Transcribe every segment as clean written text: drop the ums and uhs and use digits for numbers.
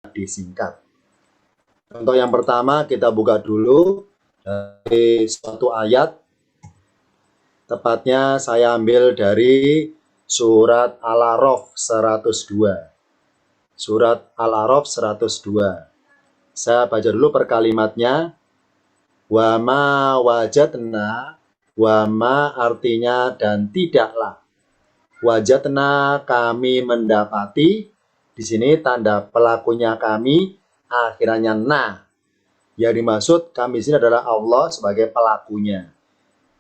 disingkat. Contoh yang pertama kita buka dulu dari suatu ayat. Tepatnya saya ambil dari surat Al-A'raf 102. Surat Al-A'raf 102. Saya baca dulu per kalimatnya. Wa ma wajadna, wa ma artinya dan tidaklah. Wajadna kami mendapati. Di sini tanda pelakunya kami, akhirnya na. Yang dimaksud kami sini adalah Allah sebagai pelakunya.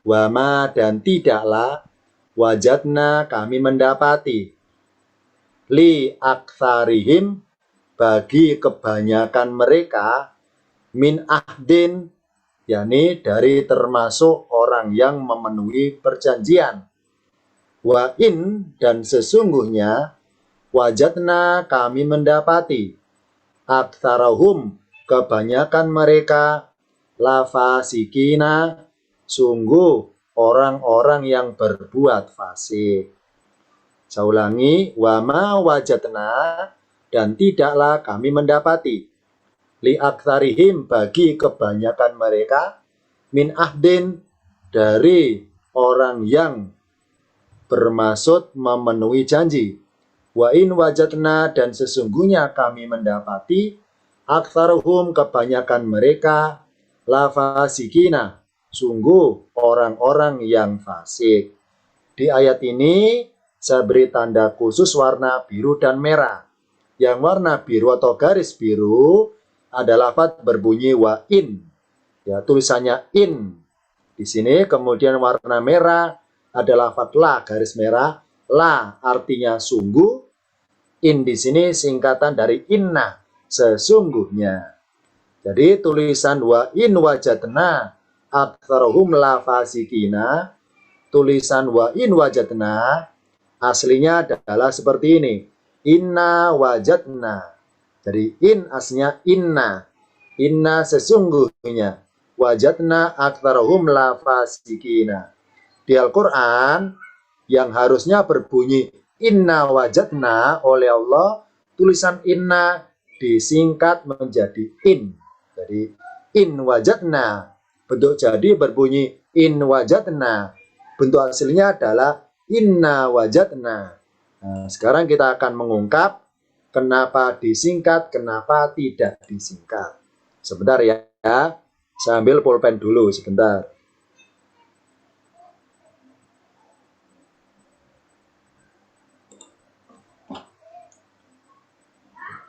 Wama dan tidaklah wajadna kami mendapati. Li aktsarihim bagi kebanyakan mereka min ahdin, yakni dari termasuk orang yang memenuhi perjanjian. Wa in dan sesungguhnya wajadna kami mendapati aktsarahum kebanyakan mereka lafasikina sungguh orang-orang yang berbuat fasik. Saya ulangi, wama wajadna dan tidaklah kami mendapati li aktsarihim bagi kebanyakan mereka min ahdin dari orang yang bermaksud memenuhi janji. Wa in wajadna dan sesungguhnya kami mendapati aktsaruhum kebanyakan mereka lafasikina sungguh orang-orang yang fasik. Di ayat ini saya beri tanda khusus warna biru dan merah. Yang warna biru atau garis biru adalah lafaz berbunyi wa in. Ya, tulisannya in. Di sini kemudian warna merah adalah lafaz la garis merah. La artinya sungguh, in di sini singkatan dari inna, sesungguhnya. Jadi tulisan wa in wajadna aktsarahum lafasikina, tulisan wa in wajadna aslinya adalah seperti ini. Inna wajadna. Jadi in aslinya inna. Inna sesungguhnya. Wajadna aktsarahum lafasikina. Di Al-Quran yang harusnya berbunyi inna wajadna oleh Allah, tulisan inna disingkat menjadi in. Jadi in wajadna, bentuk jadi berbunyi in wajadna. Bentuk aslinya adalah inna wajadna. Nah, sekarang kita akan mengungkap kenapa disingkat, kenapa tidak disingkat. Sebentar ya, saya ambil pulpen dulu sebentar.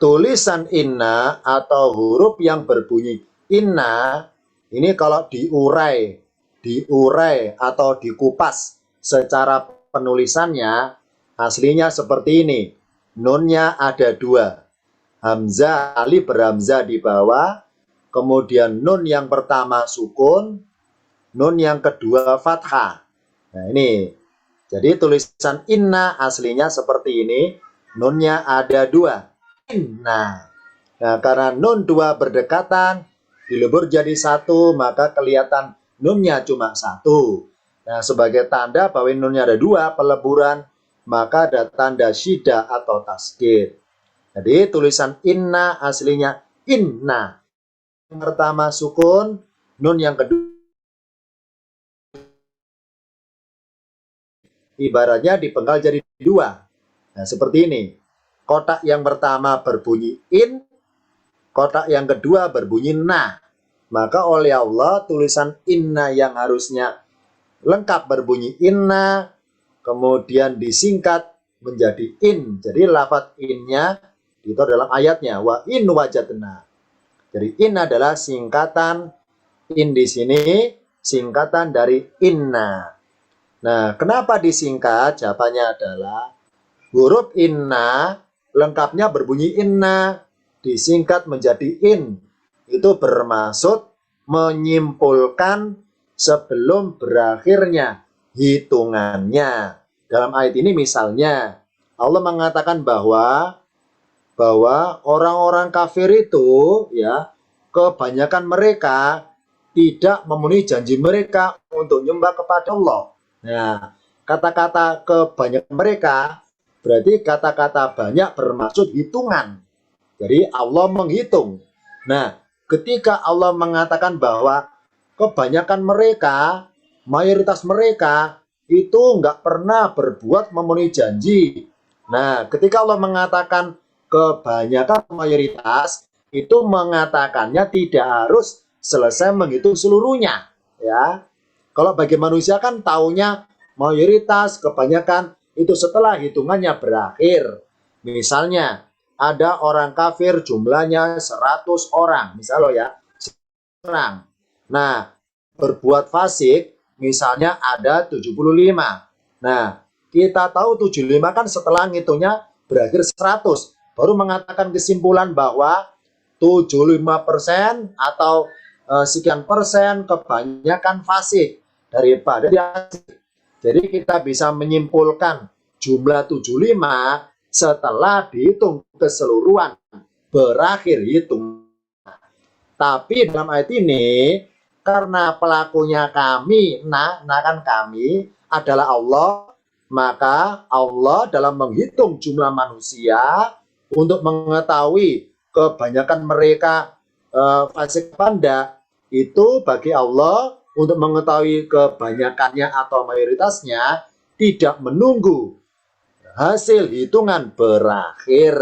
Tulisan inna atau huruf yang berbunyi inna, ini kalau diurai atau dikupas secara penulisannya, aslinya seperti ini. Nunnya ada dua. Hamzah, alif berhamzah di bawah, kemudian nun yang pertama sukun, nun yang kedua fathah. Nah ini, jadi tulisan inna aslinya seperti ini, nunnya ada dua. Nah, karena nun dua berdekatan, dilebur jadi satu, maka kelihatan nunnya cuma satu. Nah, sebagai tanda bahwa nunnya ada dua peleburan, maka ada tanda syiddah atau tasdid. Jadi tulisan inna aslinya inna. Yang pertama sukun, nun yang kedua ibaratnya dipenggal jadi dua. Nah, seperti ini. Kotak yang pertama berbunyi in, kotak yang kedua berbunyi na. Maka oleh Allah tulisan inna yang harusnya lengkap berbunyi inna, kemudian disingkat menjadi in. Jadi lafaz innya itu dalam ayatnya wa in wajadna. Jadi in adalah singkatan, in di sini singkatan dari inna. Nah, kenapa disingkat? Jawabannya adalah huruf inna lengkapnya berbunyi inna, disingkat menjadi in. Itu bermaksud menyimpulkan sebelum berakhirnya hitungannya. Dalam ayat ini misalnya, Allah mengatakan bahwa orang-orang kafir itu ya, kebanyakan mereka tidak memenuhi janji mereka untuk menyembah kepada Allah. Nah, kata-kata kebanyakan mereka berarti kata-kata banyak bermaksud hitungan. Jadi Allah menghitung. Nah, ketika Allah mengatakan bahwa kebanyakan mereka, mayoritas mereka itu nggak pernah berbuat memenuhi janji. Nah, ketika Allah mengatakan kebanyakan mayoritas, itu mengatakannya tidak harus selesai menghitung seluruhnya. Ya, kalau bagi manusia kan taunya mayoritas, kebanyakan itu setelah hitungannya berakhir. Misalnya, ada orang kafir jumlahnya 100 orang, misalnya ya, orang. Nah, berbuat fasik misalnya ada 75. Nah, kita tahu 75 kan setelah ngitungnya berakhir 100. Baru mengatakan kesimpulan bahwa 75% atau sekian persen kebanyakan fasik daripada fasik. Jadi kita bisa menyimpulkan jumlah 75 setelah dihitung keseluruhan berakhir hitung. Tapi dalam ayat ini karena pelakunya kami, kan kami adalah Allah, maka Allah dalam menghitung jumlah manusia untuk mengetahui kebanyakan mereka fasik panda, itu bagi Allah untuk mengetahui kebanyakannya atau mayoritasnya tidak menunggu hasil hitungan berakhir.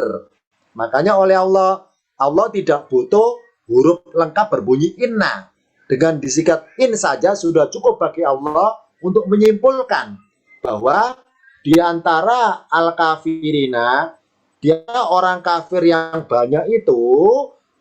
Makanya oleh Allah, Allah tidak butuh huruf lengkap berbunyi inna. Dengan disikat in saja sudah cukup bagi Allah untuk menyimpulkan bahwa di antara al-kafirina, dia orang kafir yang banyak itu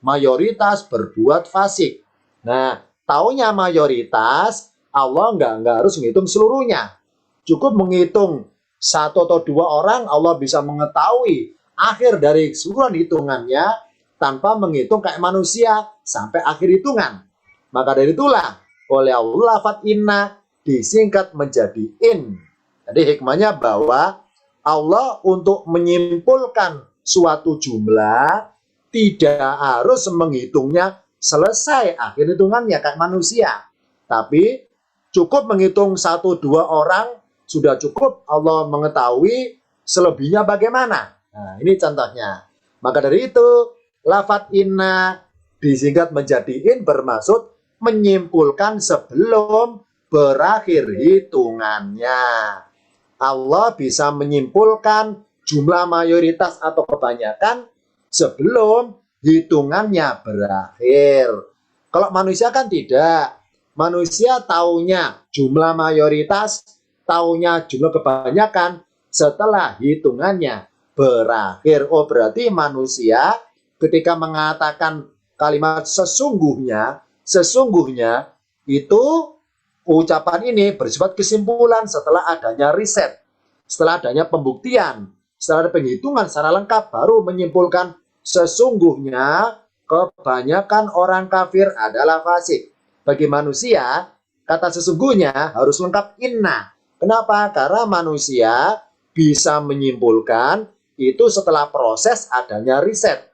mayoritas berbuat fasik. Nah, taunya mayoritas, Allah nggak harus menghitung seluruhnya. Cukup menghitung satu atau dua orang, Allah bisa mengetahui akhir dari seluruh hitungannya tanpa menghitung kayak manusia sampai akhir hitungan. Maka dari itulah oleh Allah lafaz inna disingkat menjadi in. Jadi hikmahnya bahwa Allah untuk menyimpulkan suatu jumlah tidak harus menghitungnya selesai akhir hitungannya kayak manusia. Tapi cukup menghitung satu dua orang sudah cukup Allah mengetahui selebihnya bagaimana. Nah, ini contohnya. Maka dari itu, lafaz inna disingkat menjadi in bermaksud menyimpulkan sebelum berakhir hitungannya. Allah bisa menyimpulkan jumlah mayoritas atau kebanyakan sebelum hitungannya berakhir. Kalau manusia kan tidak. Manusia taunya jumlah mayoritas, taunya jumlah kebanyakan setelah hitungannya berakhir. Oh, berarti manusia ketika mengatakan kalimat sesungguhnya itu ucapan ini bersifat kesimpulan setelah adanya riset, setelah adanya pembuktian, setelah ada penghitungan secara lengkap baru menyimpulkan sesungguhnya kebanyakan orang kafir adalah fasik. Bagi manusia, kata sesungguhnya harus lengkap inna. Kenapa? Karena manusia bisa menyimpulkan itu setelah proses adanya riset.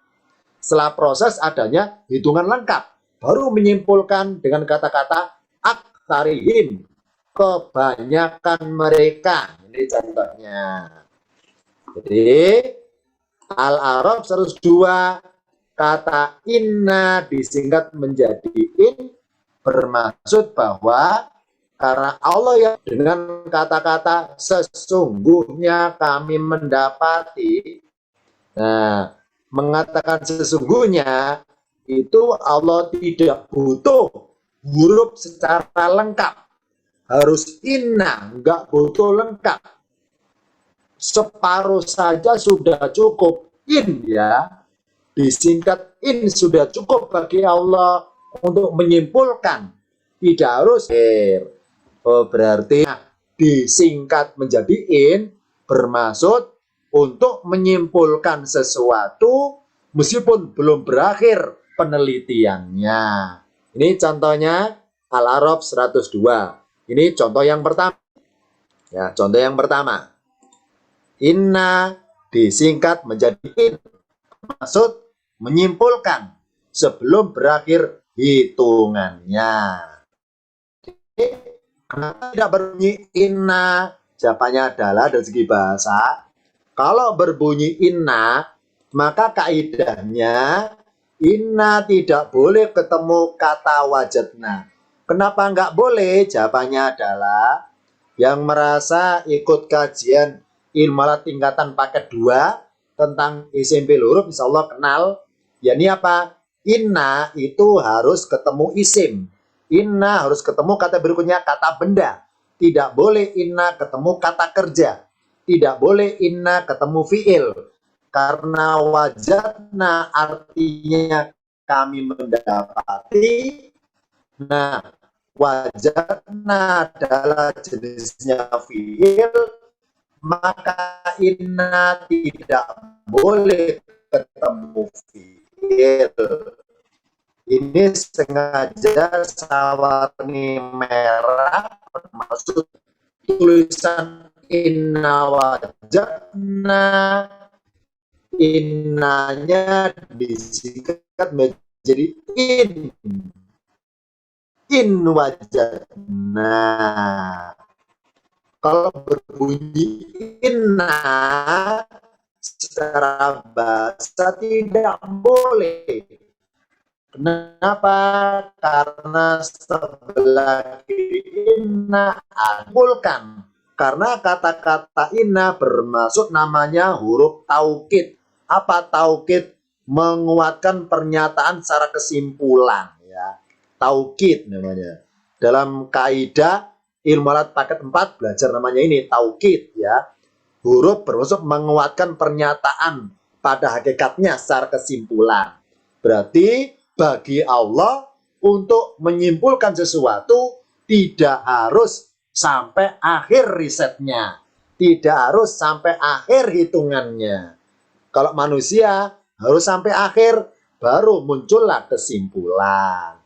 Setelah proses adanya hitungan lengkap. Baru menyimpulkan dengan kata-kata aktarihim. Kebanyakan mereka. Ini contohnya. Jadi, Al-A'raf 102 kata inna disingkat menjadi in bermaksud bahwa karena Allah yang dengan kata-kata sesungguhnya kami mendapati, nah mengatakan sesungguhnya itu Allah tidak butuh huruf secara lengkap, harus inna, nggak butuh lengkap, separuh saja sudah cukup, in ya, disingkat in sudah cukup bagi Allah untuk menyimpulkan, tidak harus oh, berarti disingkat menjadi in bermaksud untuk menyimpulkan sesuatu meskipun belum berakhir penelitiannya. Ini contohnya Al-A'raf 102. Ini contoh yang pertama. Ya, contoh yang pertama. Inna disingkat menjadi in maksud menyimpulkan sebelum berakhir hitungannya. Kenapa tidak berbunyi inna? Jawabannya adalah dari segi bahasa, kalau berbunyi inna Maka kaidahnya inna tidak boleh ketemu kata wajadna. Kenapa nggak boleh? Jawabannya adalah yang merasa ikut kajian ilmalat tingkatan paket 2 tentang SMP huruf insya Allah kenal. Ya ini apa? Inna itu harus ketemu isim. Inna harus ketemu kata berikutnya kata benda. Tidak boleh inna ketemu kata kerja. Tidak boleh inna ketemu fiil. Karena wajadna artinya kami mendapati. Nah, wajadna adalah jenisnya fiil, maka inna tidak boleh ketemu fiil. Ini sengaja saya warni merah, maksud tulisan inna wajadna, innanya disingkat menjadi in wajadna. Kalau berbunyi inna secara bahasa tidak boleh. Kenapa? Karena sebelah kiri inna mulkan. Karena kata-kata inna bermaksud namanya huruf taukid. Apa taukid? Menguatkan pernyataan secara kesimpulan. Ya. Taukid namanya. Dalam kaidah ilmu alat paket 4 belajar namanya ini taukid ya. Huruf bermaksud menguatkan pernyataan pada hakikatnya secara kesimpulan. Berarti bagi Allah untuk menyimpulkan sesuatu tidak harus sampai akhir risetnya. Tidak harus sampai akhir hitungannya. Kalau manusia harus sampai akhir baru muncullah kesimpulan.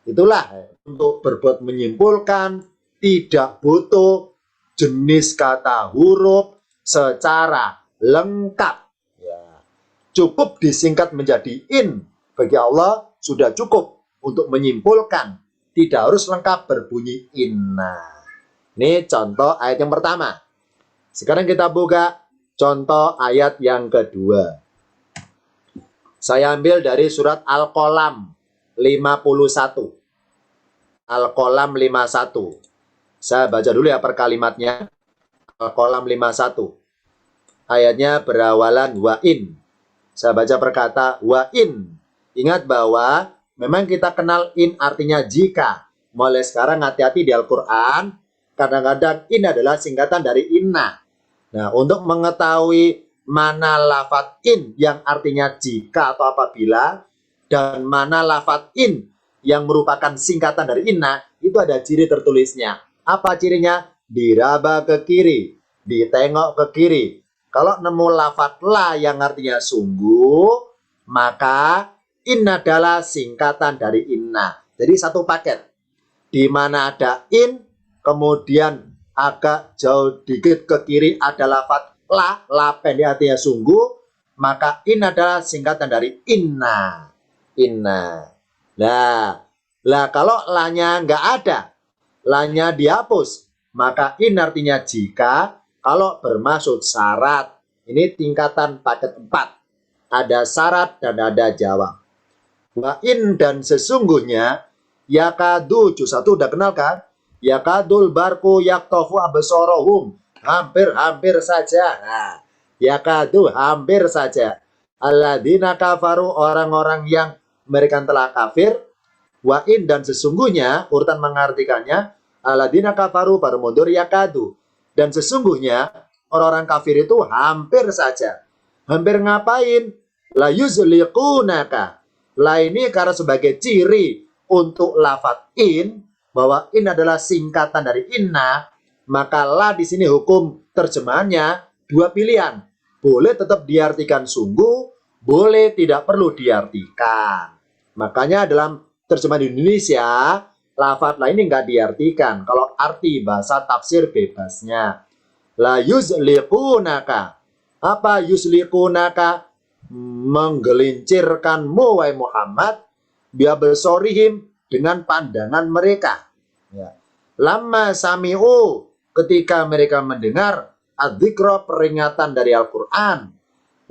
Itulah untuk berbuat menyimpulkan tidak butuh jenis kata huruf secara lengkap. Ya. Cukup disingkat menjadi in. Bagi Allah sudah cukup untuk menyimpulkan. Tidak harus lengkap berbunyi inna. Ini contoh ayat yang pertama. Sekarang kita buka contoh ayat yang kedua. Saya ambil dari surat Al-Qalam 51. Al-Qalam 51. Saya baca dulu ya per kalimatnya. Al-Qalam 51. Ayatnya berawalan wa in. Saya baca per kata wa in. Ingat bahwa memang kita kenal in artinya jika. Mulai sekarang hati-hati di Al-Quran. Kadang-kadang in adalah singkatan dari inna. Nah, untuk mengetahui mana lafadz in yang artinya jika atau apabila, dan mana lafadz in yang merupakan singkatan dari inna, itu ada ciri tertulisnya. Apa cirinya? Diraba ke kiri, ditengok ke kiri. Kalau nemu lafadz la yang artinya sungguh, maka in adalah singkatan dari inna. Jadi satu paket. Di mana ada in, kemudian agak jauh dikit ke kiri ada lafadz la pendek artinya sungguh, maka in adalah singkatan dari inna. Inna. Nah, kalau la-nya nggak ada, la-nya dihapus, maka in artinya jika, kalau bermaksud syarat. Ini tingkatan paket 4. Ada syarat dan ada jawab. Wa in dan sesungguhnya, yakadu, juz 1 udah kenal kan? Yakadul barku yaktofu absorohum. Hampir saja. Nah, yakadu hampir saja. Alladzina kafaru, orang-orang yang mereka telah kafir. Wa in dan sesungguhnya, urutan mengartikannya, alladzina kafaru baru mundur yakadu. Dan sesungguhnya orang-orang kafir itu hampir saja. Hampir ngapain? La yuzliqunaka. La ini karena sebagai ciri untuk lafadz in, bahwa in adalah singkatan dari inna, maka la di sini hukum terjemahannya dua pilihan. Boleh tetap diartikan sungguh, boleh tidak perlu diartikan. Makanya dalam terjemahan Indonesia, lafadz la ini nggak diartikan. Kalau arti bahasa tafsir bebasnya. La yuzliqunaka. Apa yuzliqunaka? Menggelincirkanmu, wahai Muhammad, biabsorihim, dengan pandangan mereka. Ya. Lama sami'u, ketika mereka mendengar adzikra, peringatan dari Al-Quran.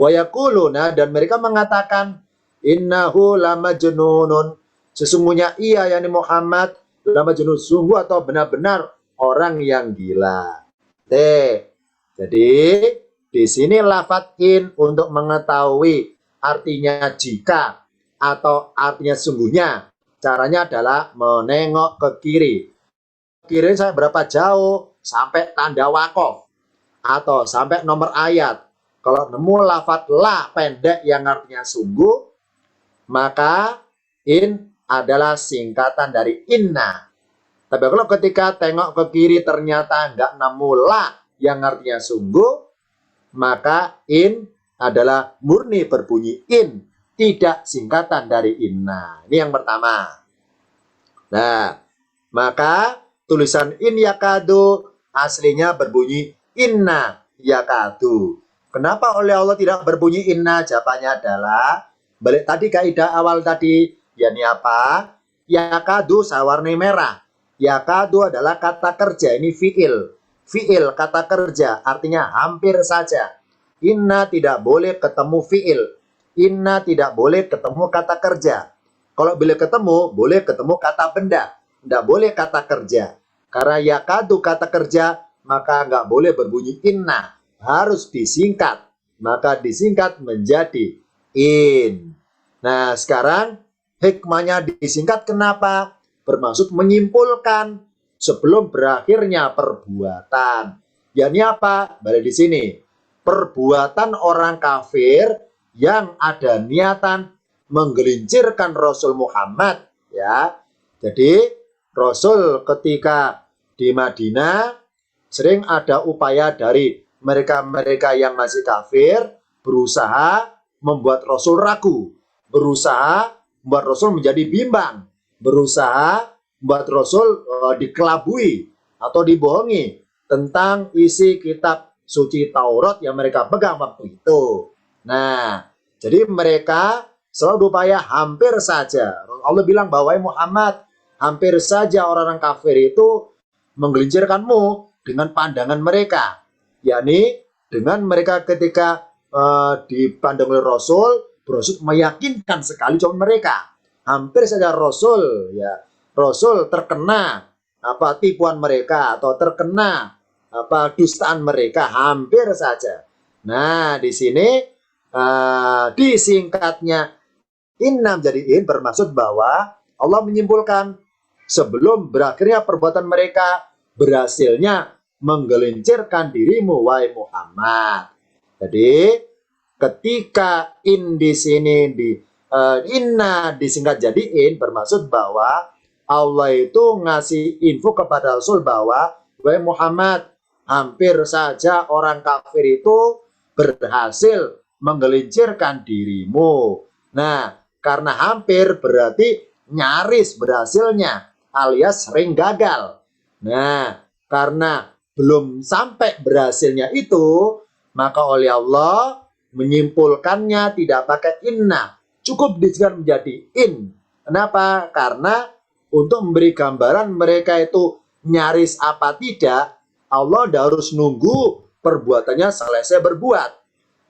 Wa yaquluna, dan mereka mengatakan, innahu lamajnunun, sesungguhnya ia yakni Muhammad lamajnun, sungguh atau benar-benar orang yang gila. Jadi di sini lafadz in untuk mengetahui artinya jika atau artinya sungguhnya. Caranya adalah menengok ke kiri. Kiri saya berapa jauh? Sampai tanda wakof atau sampai nomor ayat. Kalau nemu lafadz la pendek yang artinya sungguh, maka in adalah singkatan dari inna. Tapi kalau ketika tengok ke kiri ternyata nggak nemu la yang artinya sungguh, maka in adalah murni berbunyi in, tidak singkatan dari inna. Ini yang pertama. Nah, maka tulisan in yakadu aslinya berbunyi inna yakadu. Kenapa oleh Allah tidak berbunyi inna? Jawabannya adalah balik tadi kaidah awal tadi, yakni apa? Yakadu sawarna merah. Yakadu adalah kata kerja, ini fi'il. Fi'il kata kerja artinya hampir saja. Inna tidak boleh ketemu fi'il. Inna tidak boleh ketemu kata kerja. Kalau bila ketemu, boleh ketemu kata benda. Tidak boleh kata kerja. Karena yakadu kata kerja, maka nggak boleh berbunyi inna. Harus disingkat. Maka disingkat menjadi in. Nah, sekarang hikmahnya disingkat kenapa? Bermaksud menyimpulkan sebelum berakhirnya perbuatan. Yakni apa? Balik di sini. Perbuatan orang kafir yang ada niatan menggelincirkan Rasul Muhammad, ya. Jadi Rasul ketika di Madinah sering ada upaya dari mereka-mereka yang masih kafir berusaha membuat Rasul ragu, berusaha membuat Rasul menjadi bimbang, berusaha membuat Rasul dikelabui atau dibohongi tentang isi kitab suci Taurat yang mereka pegang waktu itu. Nah, jadi mereka selalu berupaya hampir saja. Allah bilang bahwa Muhammad, hampir saja orang-orang kafir itu menggelincirkanmu dengan pandangan mereka. Yakni dengan mereka ketika dipandang oleh Rasul, Rasul meyakinkan sekali cuma mereka. Hampir saja Rasul terkena tipuan mereka atau terkena dustaan mereka, hampir saja. Nah, di sini disingkatnya inna menjadi in bermaksud bahwa Allah menyimpulkan sebelum berakhirnya perbuatan mereka, berhasilnya menggelincirkan dirimu wahai Muhammad. Jadi ketika in di sini inna disingkat jadi in bermaksud bahwa Allah itu ngasih info kepada Rasul bahwa wahai Muhammad, hampir saja orang kafir itu berhasil menggelincirkan dirimu. Nah, karena hampir berarti nyaris berhasilnya alias sering gagal. Nah, karena belum sampai berhasilnya itu, maka oleh Allah menyimpulkannya tidak pakai inna, cukup disingkat menjadi in. Kenapa? Karena untuk memberi gambaran mereka itu nyaris apa tidak, Allah harus nunggu perbuatannya selesai berbuat.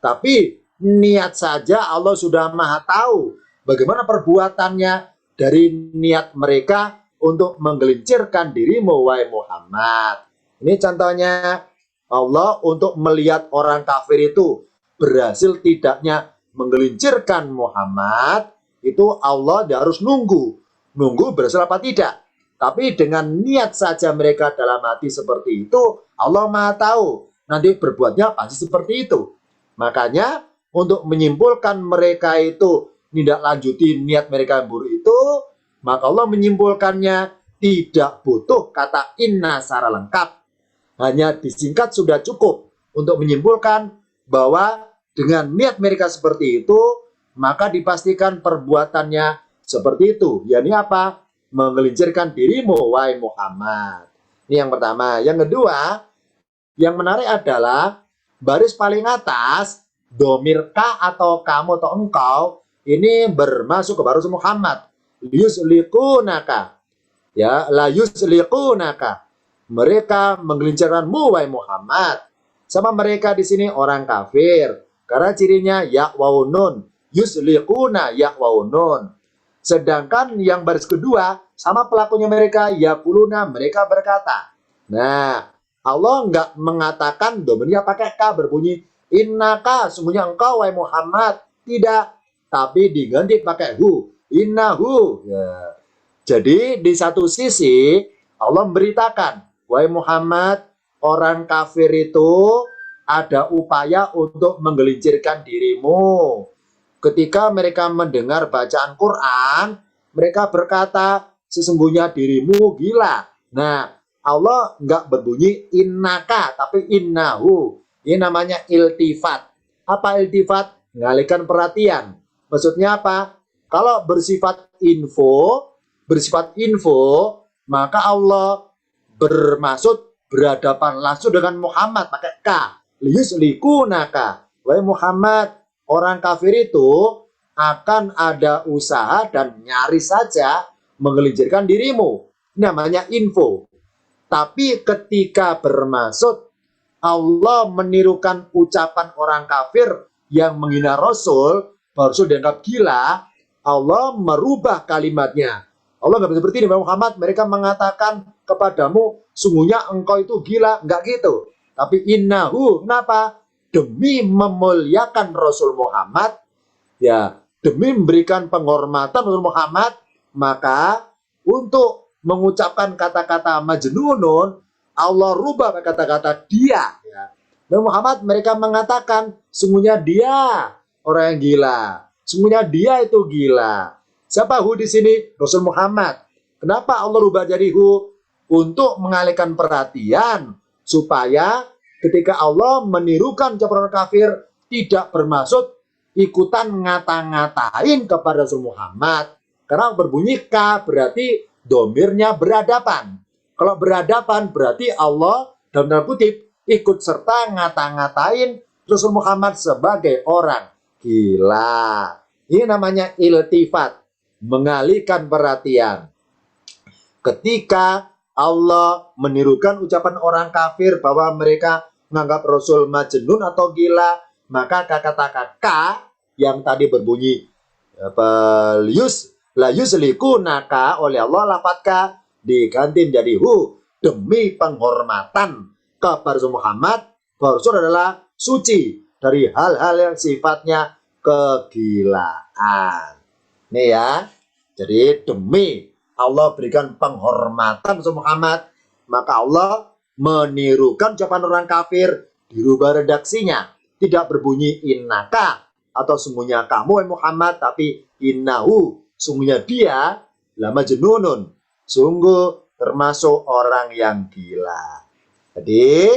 Tapi niat saja Allah sudah maha tahu bagaimana perbuatannya dari niat mereka untuk menggelincirkan dirimu wahai Muhammad. Ini contohnya Allah untuk melihat orang kafir itu berhasil tidaknya menggelincirkan Muhammad, itu Allah harus nunggu berhasil apa tidak. Tapi dengan niat saja mereka dalam hati seperti itu, Allah maha tahu nanti berbuatnya pasti seperti itu. Makanya untuk menyimpulkan mereka itu tidak lanjuti niat mereka yang buruk itu, maka Allah menyimpulkannya tidak butuh kata inna secara lengkap. Hanya disingkat sudah cukup untuk menyimpulkan bahwa dengan niat mereka seperti itu, maka dipastikan perbuatannya seperti itu. Yakni apa? Menggelincirkan dirimu wahai Muhammad. Ini yang pertama. Yang kedua, yang menarik adalah baris paling atas, domir ka atau kamu atau engkau, ini bermasuk ke baris Muhammad. Yusliqunaka. Ya, la yusliqunaka. Mereka menggelincirkanmu wahai Muhammad. Sama mereka di sini orang kafir. Karena cirinya ya waw nun, yusliquna ya waw nun. Sedangkan yang baris kedua sama pelakunya mereka, yaquluna, mereka berkata. Nah, Allah nggak mengatakan domirnya pakai ka berbunyi innaka, sungguhnya engkau wahai Muhammad. Tidak, tapi diganti pakai hu, innahu. Ya. Jadi di satu sisi Allah memberitakan, wahai Muhammad, orang kafir itu ada upaya untuk menggelincirkan dirimu. Ketika mereka mendengar bacaan Quran, mereka berkata, sesungguhnya dirimu gila. Nah, Allah nggak berbunyi innaka, tapi innahu. Ini namanya iltifat. Apa iltifat? Mengalihkan perhatian. Maksudnya apa? Kalau bersifat info, maka Allah bermaksud berhadapan langsung dengan Muhammad pakai ka. Liyuslikunaka. Wahai Muhammad, orang kafir itu akan ada usaha dan nyaris saja menggelincirkan dirimu. Ini namanya info. Tapi ketika bermaksud Allah menirukan ucapan orang kafir yang menghina Rasul, Rasul dianggap gila, Allah merubah kalimatnya. Allah nggak seperti ini, Muhammad, mereka mengatakan kepadamu, sungguhnya engkau itu gila. Nggak gitu. Tapi innahu, kenapa? Demi memuliakan Rasul Muhammad, ya, demi memberikan penghormatan Rasul Muhammad, maka untuk mengucapkan kata-kata majnunun, Allah rubah kata-kata dia. Ya. Muhammad, mereka mengatakan, sungguhnya dia orang yang gila. Sungguhnya dia itu gila. Siapa hu di sini? Rasul Muhammad. Kenapa Allah rubah jadi hu? Untuk mengalihkan perhatian, supaya ketika Allah menirukan ucapan orang kafir, tidak bermaksud ikutan ngata-ngatain kepada Rasul Muhammad. Karena berbunyi ka berarti domirnya berhadapan. Kalau berhadapan berarti Allah dalam tanda kutip ikut serta ngata-ngatain Rasul Muhammad sebagai orang gila. Ini namanya iltifat, mengalihkan perhatian. Ketika Allah menirukan ucapan orang kafir bahwa mereka menganggap Rasul majnun atau gila, maka kata-kata ka yang tadi berbunyi la yuslikunaka oleh Allah, lafaz ka diganti menjadi hu, demi penghormatan kepada Rasul Muhammad. Rasul adalah suci dari hal-hal yang sifatnya kegilaan. Nih ya, jadi demi Allah berikan penghormatan Rasul Muhammad, maka Allah menirukan ucapan orang kafir, dirubah redaksinya, tidak berbunyi innaka atau sungguhnya kamu Muhammad, tapi innahu, sungguhnya dia la majnunun, sungguh termasuk orang yang gila. Jadi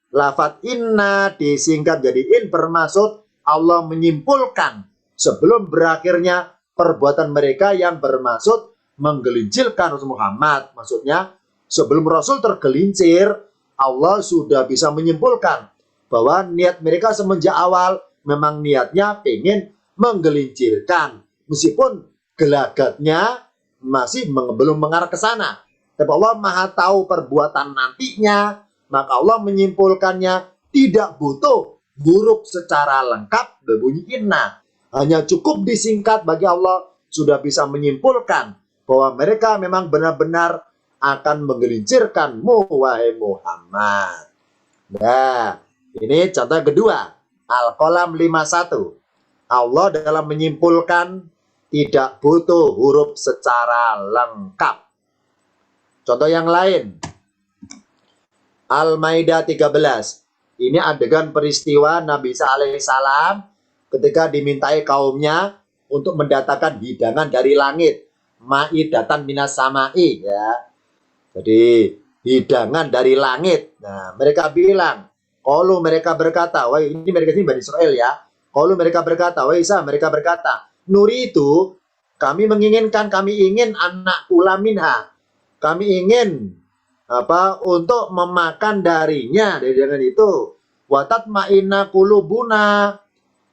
lafaz inna disingkat jadi in, bermaksud Allah menyimpulkan sebelum berakhirnya perbuatan mereka yang bermaksud menggelincirkan Rasul Muhammad. Maksudnya sebelum Rasul tergelincir, Allah sudah bisa menyimpulkan bahwa niat mereka semenjak awal memang niatnya pengen menggelincirkan, meskipun gelagatnya masih belum mengarah ke sana. Tapi Allah Maha tahu perbuatan nantinya, maka Allah menyimpulkannya tidak butuh huruf secara lengkap berbunyi inna. Hanya cukup disingkat, bagi Allah sudah bisa menyimpulkan bahwa mereka memang benar-benar akan menggelincirkanmu wahai Muhammad. Nah, ini contoh kedua, Al-Qalam 51. Allah dalam menyimpulkan tidak butuh huruf secara lengkap. Contoh yang lain, Al-Maidah 13. Ini adegan peristiwa Nabi Isa alaihissalam ketika dimintai kaumnya untuk mendatangkan hidangan dari langit. Ma'idatan minas sama'i, ya. Jadi hidangan dari langit. Nah, mereka bilang, kalau mereka berkata, wah ini mereka ini Bani Israel ya. Kalau mereka berkata, wah Isa, mereka berkata, nuri itu kami menginginkan, kami ingin anak pula minha. Kami ingin untuk memakan darinya, dari hidangan itu. Watat ma'ina kulubuna,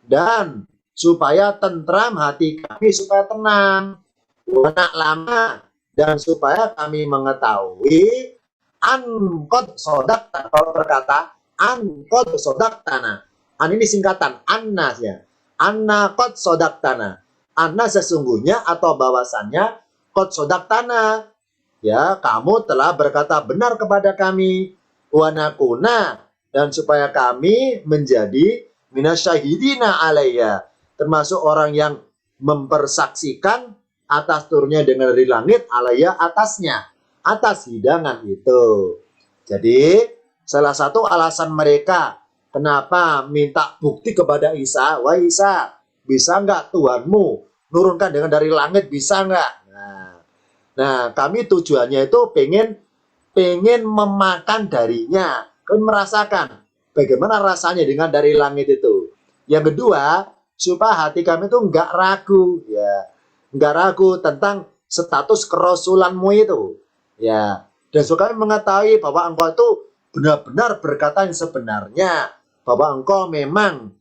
dan supaya tentram hati kami, supaya tenang. Anak lama, dan supaya kami mengetahui ankot sodak, kalau berkata ankot sodak tanah, An ini singkatan, anna ya. Anna qad sodaktana. Anna sesungguhnya atau bahwasannya qad sodaktana. Ya, kamu telah berkata benar kepada kami. Wa nakuna, dan supaya kami menjadi minasyahidina alaiya, termasuk orang yang mempersaksikan atas turunnya dengan dari langit alaiya atasnya, atas hidangan itu. Jadi salah satu alasan mereka kenapa minta bukti kepada Isa, wah Isa, bisa nggak Tuhanmu nurunkan dengan dari langit, bisa nggak? Nah, kami tujuannya itu pengen memakan darinya, kan merasakan bagaimana rasanya dengan dari langit itu. Yang kedua, supaya hati kami itu nggak ragu, ya, nggak ragu tentang status kerasulanmu itu, ya. Dan supaya kami mengetahui bahwa engkau itu benar-benar berkata yang sebenarnya, bahwa engkau memang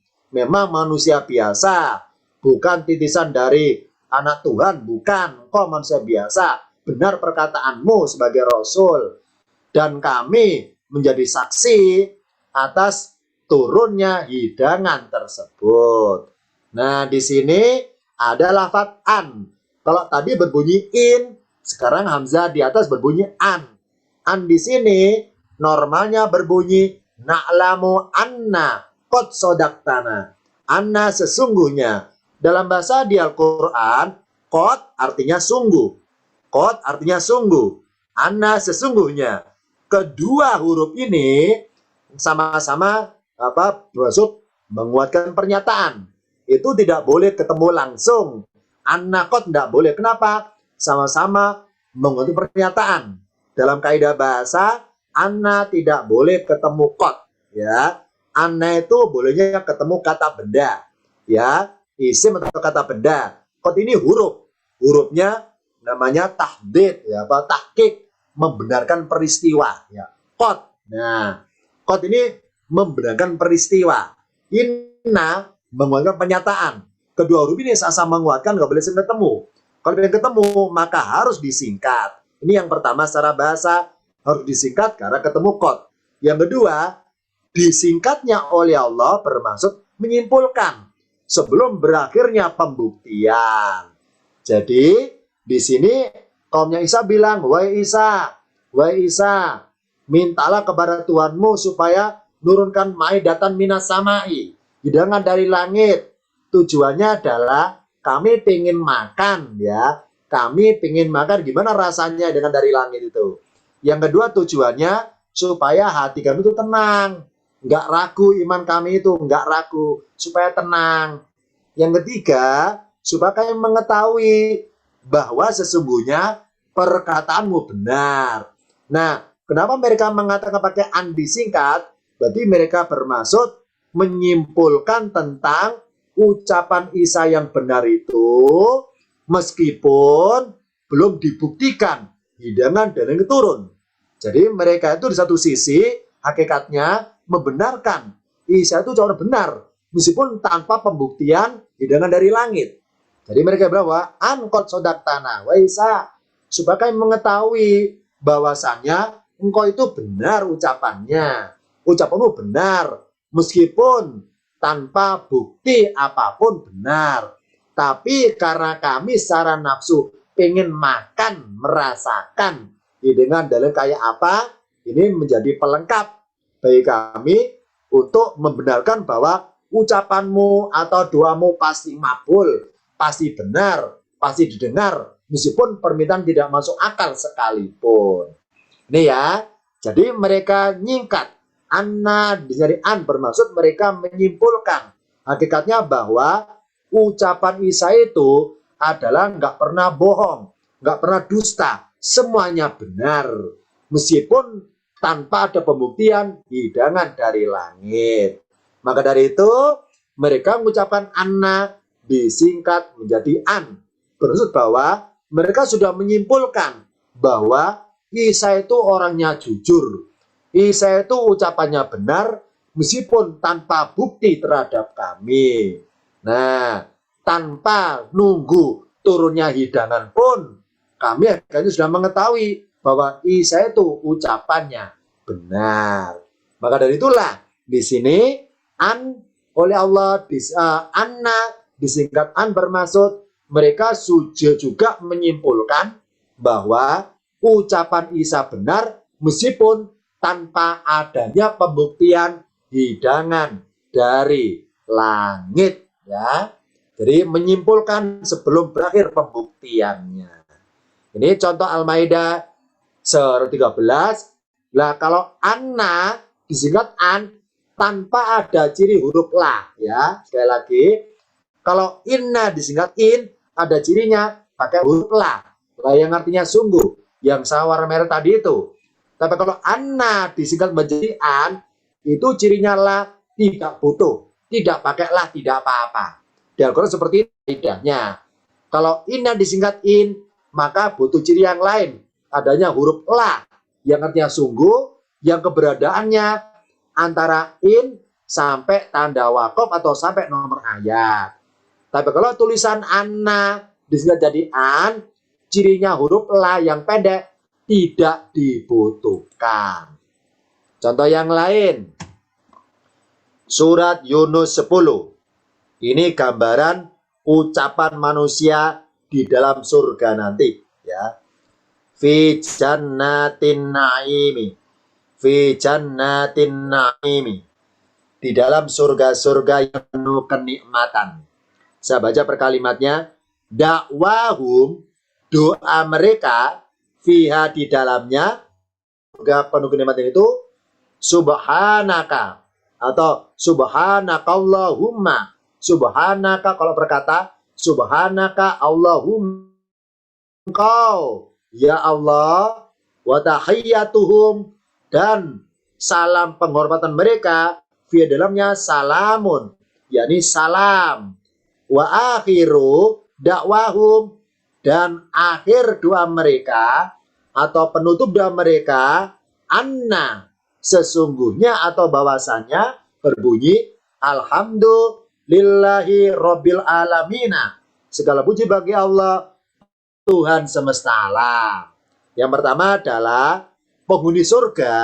manusia biasa, bukan titisan dari anak Tuhan, bukan, engkau manusia biasa, benar perkataanmu sebagai rasul, dan kami menjadi saksi atas turunnya hidangan tersebut. Nah, di sini ada lafaz an. Kalau tadi berbunyi in, sekarang hamzah di atas berbunyi an. An di sini normalnya berbunyi na'lamu anna qad sodaktana. Anna sesungguhnya. Dalam bahasa di Al-Quran, qad artinya sungguh. Qad artinya sungguh. Anna sesungguhnya. Kedua huruf ini sama-sama bermaksud menguatkan pernyataan. Itu tidak boleh ketemu langsung. Anna qad tidak boleh. Kenapa? Sama-sama menguatkan pernyataan. Dalam kaidah bahasa, anna tidak boleh ketemu qad, ya. Anna itu bolehnya ketemu kata benda, ya, isim atau kata benda. Qad ini huruf. Hurufnya namanya tahdid, ya, apa tahqiq, membenarkan peristiwa, ya. Qad. Nah, qad ini membenarkan peristiwa. Inna menguatkan pernyataan. Kedua huruf ini sama-sama menguatkan, nggak boleh ketemu. Kalau ingin ketemu, maka harus disingkat. Ini yang pertama secara bahasa, harus disingkat karena ketemu qad. Yang kedua, disingkatnya oleh Allah bermaksud menyimpulkan sebelum berakhirnya pembuktian. Jadi di sini kaumnya Isa bilang, wahai Isa, mintalah kepada Tuhanmu supaya nurunkan maidatan minas samai, hidangan dari langit. Tujuannya adalah kami pengen makan, ya. Kami pengen makan, gimana rasanya dengan dari langit itu. Yang kedua tujuannya supaya hati kami itu tenang, nggak ragu, iman kami itu nggak ragu, supaya tenang. Yang ketiga, supaya kami mengetahui bahwa sesungguhnya perkataanmu benar. Nah, kenapa mereka mengatakan pakai an disingkat? Berarti mereka bermaksud menyimpulkan tentang ucapan Isa yang benar itu, meskipun belum dibuktikan hidangan dan yang turun. Jadi mereka itu di satu sisi hakikatnya membenarkan Isa itu cuma benar, meskipun tanpa pembuktian hidangan dari langit. Jadi mereka berapa? Angkot sodak tanah, wa Isa, supaya kami mengetahui bahwasannya engkau itu benar ucapannya. Ucapanmu benar, meskipun tanpa bukti apapun benar. Tapi karena kami secara nafsu pengen makan, merasakan dengan dalil kayak apa, ini menjadi pelengkap bagi kami untuk membenarkan bahwa ucapanmu atau doamu pasti makbul, pasti benar, pasti didengar, meskipun permintaan tidak masuk akal sekalipun. Ini ya, jadi mereka nyingkat. Anna dari an bermaksud mereka menyimpulkan hakikatnya bahwa ucapan Isa itu adalah nggak pernah bohong, nggak pernah dusta, semuanya benar, meskipun tanpa ada pembuktian hidangan dari langit. Maka dari itu mereka mengucapkan anna disingkat menjadi an, bermaksud bahwa mereka sudah menyimpulkan bahwa Isa itu orangnya jujur, Isa itu ucapannya benar meskipun tanpa bukti terhadap kami. Nah, tanpa nunggu turunnya hidangan pun kami akhirnya sudah mengetahui bahwa Isa itu ucapannya benar. Maka dari itulah di sini an oleh Allah anna disingkat an bermaksud mereka juga menyimpulkan bahwa ucapan Isa benar meskipun tanpa adanya pembuktian hidangan dari langit, ya. Jadi menyimpulkan sebelum berakhir pembuktiannya. Ini contoh Al-Maidah 13. Lah kalau anna disingkat an tanpa ada ciri huruf la, ya. Sekali lagi, kalau inna disingkat in ada cirinya pakai huruf la. La yang artinya sungguh, yang warna merah tadi itu. Tapi kalau anna disingkat menjadi an, itu cirinya la tidak butuh, tidak pakai la, tidak apa-apa. Di Al-Quran seperti itu kaidahnya. Kalau inna disingkat in, maka butuh ciri yang lain, adanya huruf la yang artinya sungguh, yang keberadaannya antara in sampai tanda wakaf atau sampai nomor ayat. Tapi kalau tulisan anna disingkat jadi an, cirinya huruf la yang pendek, tidak dibutuhkan. Contoh yang lain, surat Yunus 10. Ini gambaran ucapan manusia di dalam surga nanti, ya. Fi jannatin naimi, fi jannatin naimi, di dalam surga-surga yang penuh kenikmatan. Saya baca per kalimatnya. Dakwahum, doa mereka, fiha di dalamnya, surga penuh kenikmatan itu, subhanaka atau subhanakallahumma. Subhanaka kalau berkata subhanaka Allahumma, engkau ya Allah, wa tahiyyatuhum, dan salam penghormatan mereka via dalamnya salamun, yakni salam, wa akhiru dakwahum, dan akhir doa mereka atau penutup doa mereka anna, sesungguhnya atau bahwasannya berbunyi alhamdulillahi rabbil alamina, segala puji bagi Allah Tuhan semesta alam. Yang pertama adalah penghuni surga,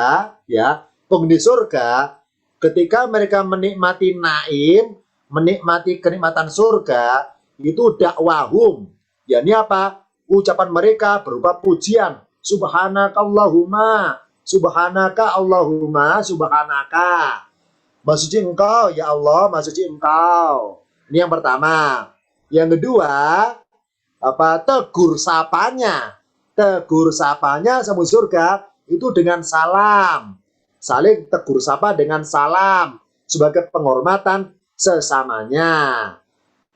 ya, penghuni surga ketika mereka menikmati naim, menikmati kenikmatan surga, itu dakwahum, yakni apa? Ucapan mereka berupa pujian, subhanakallahumma, subhanaka Allahumma, subhanaka, maksudnya engkau ya Allah, maksudnya engkau. Ini yang pertama. Yang kedua, tegur sapanya. Tegur sapanya sama surga itu dengan salam. Saling tegur sapa dengan salam sebagai penghormatan sesamanya.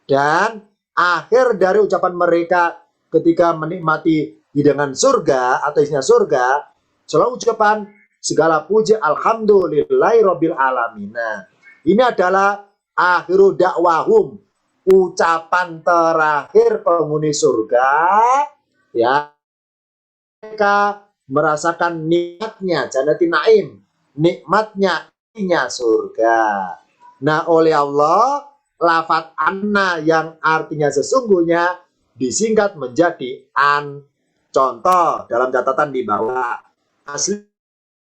Dan akhir dari ucapan mereka ketika menikmati hidangan surga atau isinya surga, selalu ucapan segala puji alhamdulillahi rabbil alamin. Ini adalah akhiru dakwahum, ucapan terakhir penghuni surga, ya. Mereka merasakan nikmatnya jannatin naim, nikmatnya surga. Nah, oleh Allah lafaz anna yang artinya sesungguhnya disingkat menjadi an. Contoh dalam catatan di bawah. Asli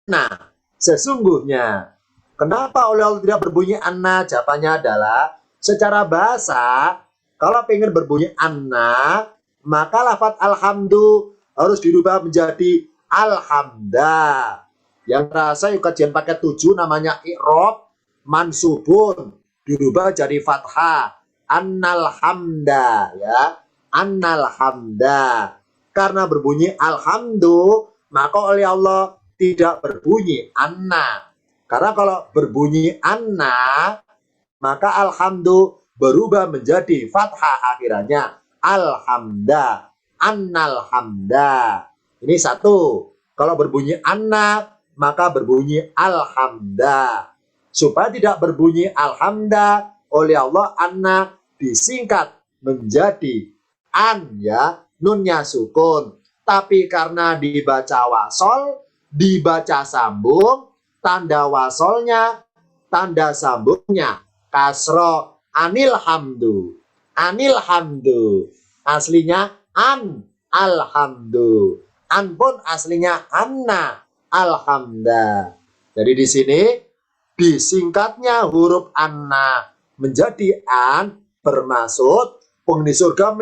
nah, sesungguhnya. Kenapa oleh Allah tidak berbunyi anna? Jawabannya adalah secara bahasa, kalau pengen berbunyi anna, maka lafaz alhamdu harus dirubah menjadi alhamda. Yang rasa yuk kajian paket 7 namanya i'rab mansubun, dirubah jadi fathah. Annal hamda, ya. Annal hamda. Karena berbunyi alhamdu, maka oleh Allah tidak berbunyi anna. Karena kalau berbunyi anna, maka alhamdu berubah menjadi fathah akhirannya. Alhamda. Annal hamda. Ini satu. Kalau berbunyi anna, maka berbunyi alhamda. Supaya tidak berbunyi alhamda, oleh Allah anna disingkat menjadi an, ya, nunnya sukun. Tapi karena dibaca wasol, dibaca sambung, tanda wasolnya, tanda sambungnya kasro, anil hamdu. Anil hamdu. Aslinya an, alhamdu. An pun aslinya anna, alhamda. Jadi di sini disingkatnya huruf anna menjadi an bermaksud penghuni surga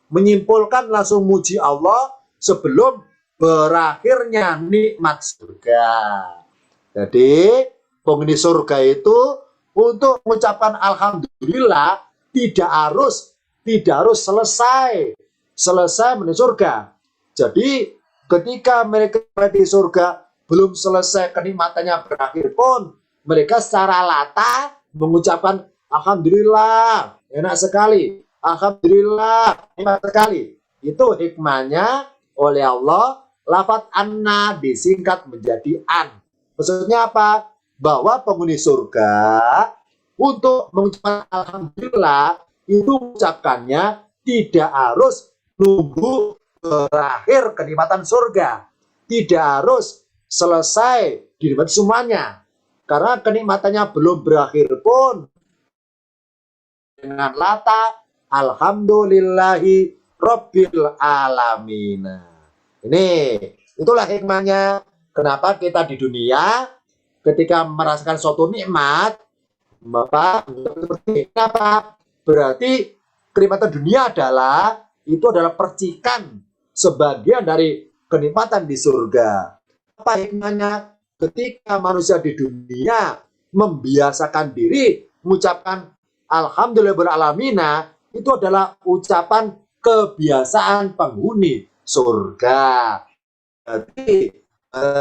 menyimpulkan langsung muji Allah sebelum berakhirnya nikmat surga. Jadi penghuni surga itu untuk mengucapkan alhamdulillah tidak harus selesai menuju surga. Jadi ketika mereka di surga belum selesai kenikmatannya berakhir pun mereka secara latah mengucapkan alhamdulillah, enak sekali, alhamdulillah, enak sekali. Itu hikmahnya oleh Allah lafaz anna disingkat menjadi an. Maksudnya apa? Bahwa penghuni surga untuk mengucapkan alhamdulillah itu ucapannya tidak harus nunggu berakhir kenikmatan surga, tidak harus selesai dinikmati semuanya, karena kenikmatannya belum berakhir pun dengan lata alhamdulillahi rabbil alamin. Ini itulah hikmahnya kenapa kita di dunia ketika merasakan suatu nikmat, kenapa? Berarti kenikmatan dunia itu adalah percikan sebagian dari kenikmatan di surga. Apa hikmahnya? Ketika manusia di dunia membiasakan diri mengucapkan alhamdulillah alamina, itu adalah ucapan kebiasaan penghuni surga. Jadi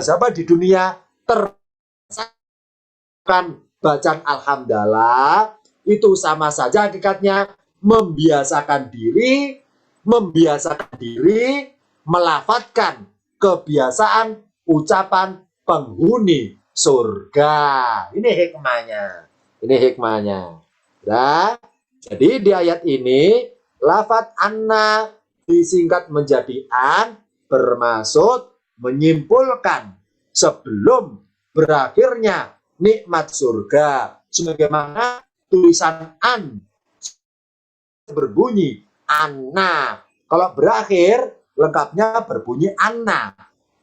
siapa di dunia terbiasakan bacaan alhamdulillah, itu sama saja hakikatnya membiasakan diri melafadzkan kebiasaan ucapan penghuni surga. Ini hikmahnya. Nah, jadi di ayat ini lafadz anna disingkat menjadi an bermaksud menyimpulkan sebelum berakhirnya nikmat surga. Sebagaimana tulisan an berbunyi anna. Kalau berakhir lengkapnya berbunyi anna.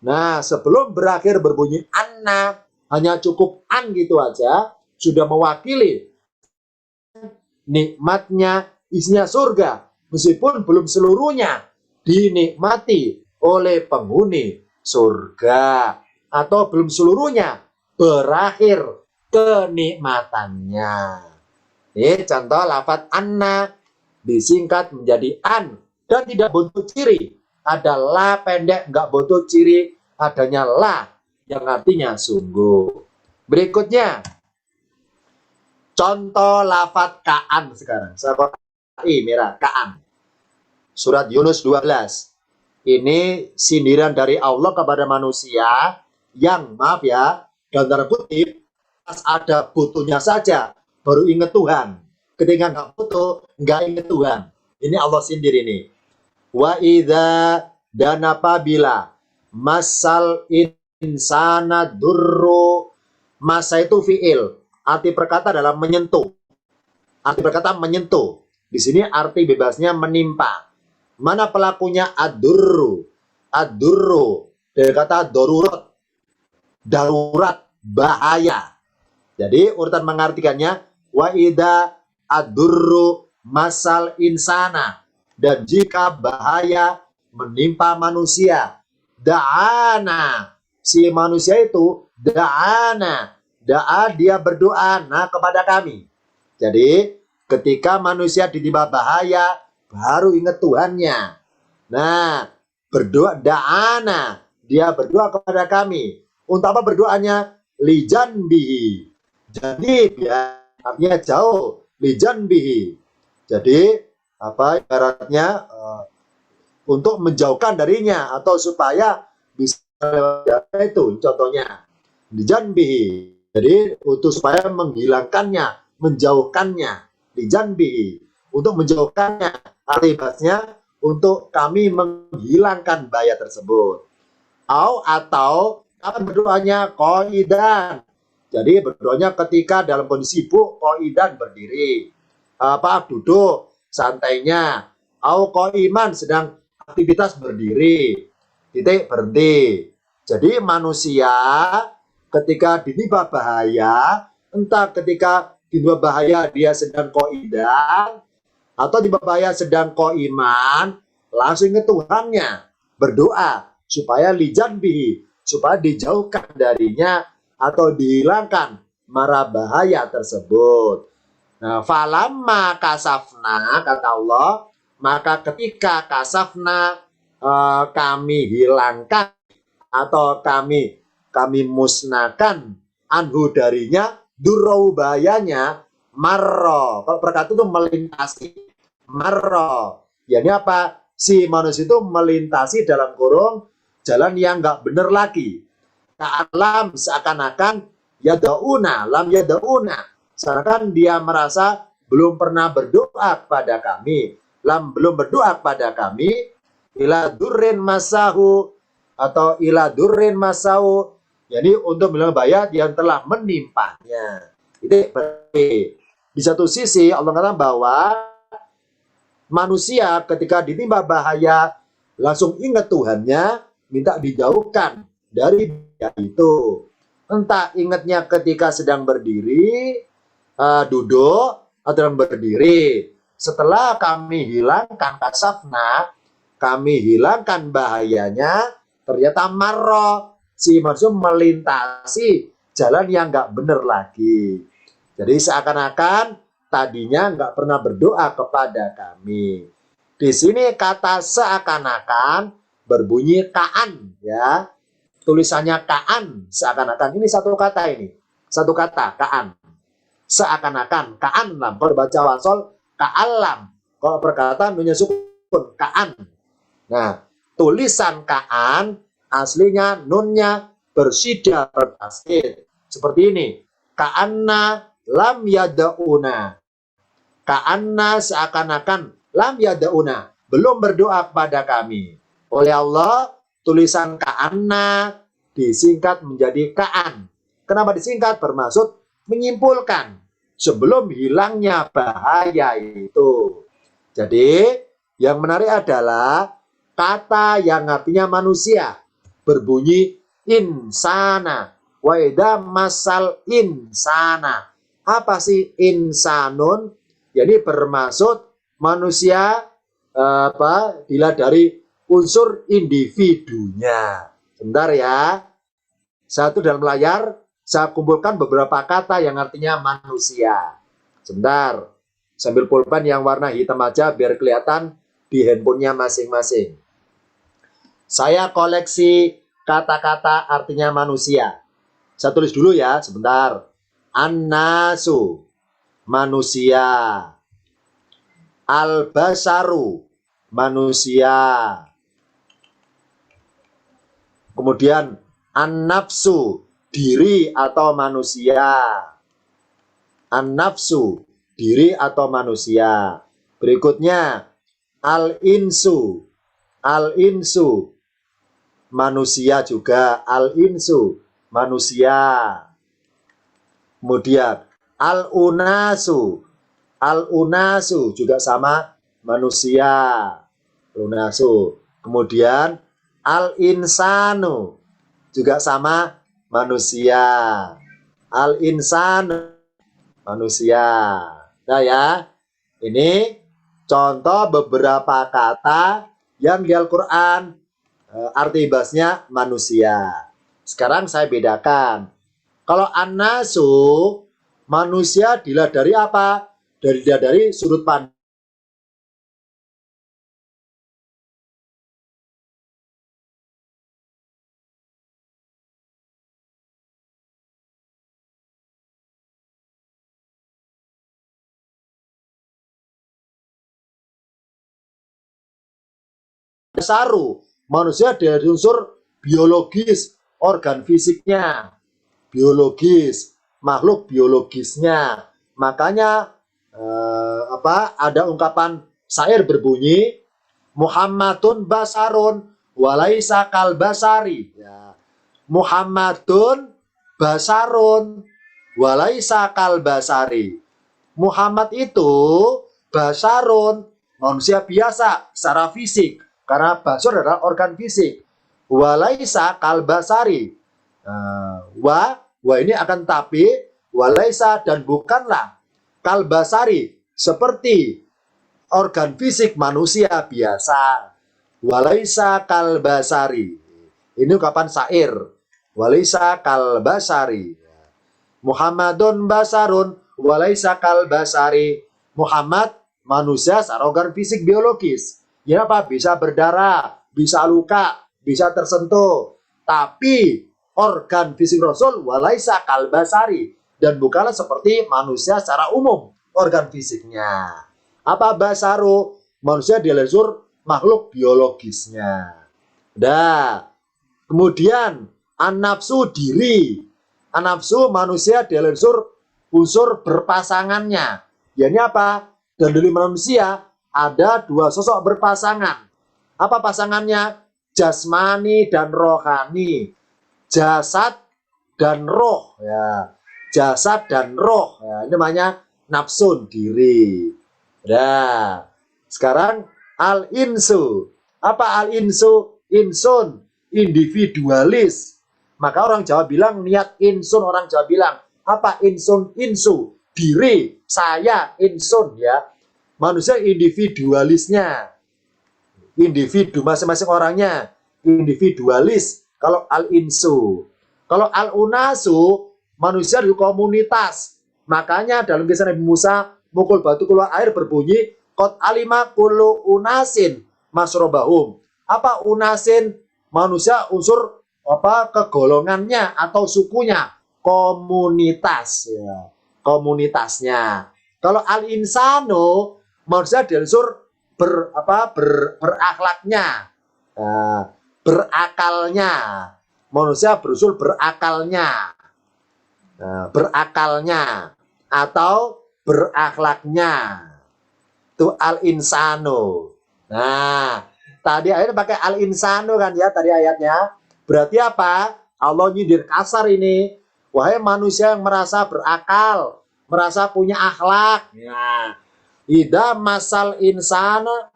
Nah, sebelum berakhir berbunyi anna, hanya cukup an gitu aja sudah mewakili nikmatnya isinya surga, meskipun belum seluruhnya dinikmati oleh penghuni surga atau belum seluruhnya berakhir kenikmatannya. Ini contoh lafadz anna disingkat menjadi an dan tidak butuh ciri. Ada la pendek, nggak butuh ciri, adanya la yang artinya sungguh. Berikutnya contoh lafadz ka'an sekarang. Merah ka'an. Surat Yunus 12. Ini sindiran dari Allah kepada manusia yang, maaf ya, dalam tanda kutip, pas ada butuhnya saja baru ingat Tuhan. Ketika nggak butuh, nggak ingat Tuhan. Ini Allah sindir ini. Wa idza dan apabila masal insana durru, masa itu fiil. Arti perkata adalah menyentuh. Arti perkata menyentuh. Di sini arti bebasnya menimpa. Mana pelakunya ad-durru? Ad-durru dari kata darurat, bahaya. Jadi urutan mengartikannya wa idza ad-durru masal insana, dan jika bahaya menimpa manusia, da'ana, si manusia itu da'ana, dia berdoa kepada kami. Jadi ketika manusia ditimpa bahaya baru ingat Tuhannya. Nah, berdoa da'ana, dia berdoa kepada kami. Untuk apa berdoanya? Lijanbihi. Jadi artinya jauh, lijanbihi. Jadi apa ibaratnya untuk menjauhkan darinya atau supaya bisa itu contohnya lijanbihi. Jadi untuk supaya menghilangkannya, menjauhkannya, lijanbihi, untuk menjauhkannya, arti bahasanya untuk kami menghilangkan bahaya tersebut. Atau apa berdoanya qaidan. Jadi berdoanya ketika dalam kondisi sibuk, qaidan berdiri, duduk santainya, qaiman sedang aktivitas berdiri, titik berhenti. Jadi manusia ketika ditimpa bahaya, entah ketika tiba bahaya dia sedang qaidan, atau tiba bahaya sedang qaiman, langsung ke Tuhannya berdoa supaya lijanbihi, supaya dijauhkan darinya atau dihilangkan mara bahaya tersebut. Nah, falamma kasafna, kata Allah, maka ketika kasafna, kami hilangkan atau kami musnahkan anhu darinya, durau bahayanya, marro. Kalau perkata itu melintasi, marro. Ya ini apa? Si manusia itu melintasi dalam kurung jalan yang nggak benar lagi. Ta'alam, seakan-akan yadauna, lam yadauna. Seakan dia merasa belum pernah berdoa kepada kami. Belum berdoa kepada kami. Ila durrin masahu, atau ila durrin masahu. Jadi untuk bilang bahaya yang telah menimpanya. Itu berarti. Di satu sisi Allah katakan bahwa manusia ketika ditimpa bahaya langsung ingat Tuhannya, minta dijauhkan dari bahaya itu. Entah ingatnya ketika sedang berdiri, duduk, atau sedang berdiri. Setelah kami hilangkan kasafna, kami hilangkan bahayanya, ternyata marro, si manusia melintasi jalan yang nggak benar lagi. Jadi seakan-akan tadinya nggak pernah berdoa kepada kami. Di sini kata seakan-akan berbunyi kaan, ya. Tulisannya kaan, seakan-akan. Ini satu kata ini. Satu kata, kaan. Seakan-akan, kaan lam. Kalau baca wasol, kaalam. Kalau perkataan punya sukun, kaan. Nah, tulisan kaan aslinya nunnya bersida bertasdid. Seperti ini. Ka'anna lam yada'una. Ka'anna seakan-akan lam yada'una. Belum berdoa kepada kami. Oleh Allah, tulisan ka'anna disingkat menjadi ka'an. Kenapa disingkat? Bermaksud menyimpulkan sebelum hilangnya bahaya itu. Jadi, yang menarik adalah kata yang artinya manusia berbunyi insana. Wa idza masal insana. Apa sih insanun? Jadi bermaksud manusia dilihat dari unsur individunya. Sebentar ya. Satu dalam layar saya kumpulkan beberapa kata yang artinya manusia. Sebentar. Sambil pulpen yang warna hitam aja biar kelihatan di handphonenya masing-masing. Saya koleksi kata-kata artinya manusia. Saya tulis dulu ya, sebentar. An-nasu, manusia. Al-basaru, manusia. Kemudian an-nafsu, diri atau manusia. An-nafsu, diri atau manusia. Berikutnya al-insu. Al-insu, manusia juga. Al-insu, manusia. Kemudian al-unasu. Al-unasu juga sama, manusia. Unasu. Kemudian al-insanu juga sama, manusia. Al-insanu, manusia. Nah ya, ini contoh beberapa kata yang di Al-Quran arti bahasanya manusia. Sekarang saya bedakan. Kalau an-nasu, manusia dilihat dari apa? Dari sudut pandang saru. Manusia dari unsur biologis, organ fisiknya, biologis, makhluk biologisnya. Makanya ada ungkapan syair berbunyi Muhammadun basarun walaisa kal basari. Ya. Muhammadun basarun walaisa kal basari. Muhammad itu basarun, manusia biasa secara fisik, karena basar adalah organ fisik. Walaisa kal basari. Wa ini akan tapi walaisa dan bukanlah kalbasari, seperti organ fisik manusia biasa. Walaisa kalbasari. Ini ungkapan syair. Walaisa kalbasari. Muhammadun basarun walaisa kalbasari. Muhammad manusia secara organ fisik biologis. Ya apa? Bisa berdarah, bisa luka, bisa tersentuh. Tapi organ fisik Rasul walaisa kalbasari. Dan bukanlah seperti manusia secara umum organ fisiknya. Apa basaru? Manusia dilesur makhluk biologisnya. Nah, kemudian an-nafsu diri. An-nafsu manusia dilesur unsur berpasangannya. Ya ini apa? Dan dari manusia ada dua sosok berpasangan. Apa pasangannya? Jasmani dan rohani. Jasad dan roh. Ya. Jasad dan roh. Ya, ini namanya nafsun diri. Nah, sekarang al-insu. Apa al-insu? Insun, individualis. Maka orang Jawa bilang niat insun, orang Jawa bilang apa insun? Insu, diri, saya, insun ya. Manusia individualisnya. Individu masing-masing orangnya, individualis kalau al-insu. Kalau al-unasu, manusia di komunitas. Makanya dalam kisah Nabi Musa, mukul batu keluar air berbunyi qad alima kullu unasin masrobahum. Apa unasin? Manusia unsur apa kegolongannya atau sukunya, komunitas ya. Komunitasnya. Kalau al-insanu, manusia diunsur berakhlaknya. Berakalnya. Manusia berunsur berakalnya. Berakalnya atau berakhlaknya. Itu al-insanu. Nah, tadi ayatnya pakai al-insanu kan ya tadi ayatnya. Berarti apa? Allah nyindir kasar ini. Wahai manusia yang merasa berakal, merasa punya akhlak. Ya. Ida masal insana,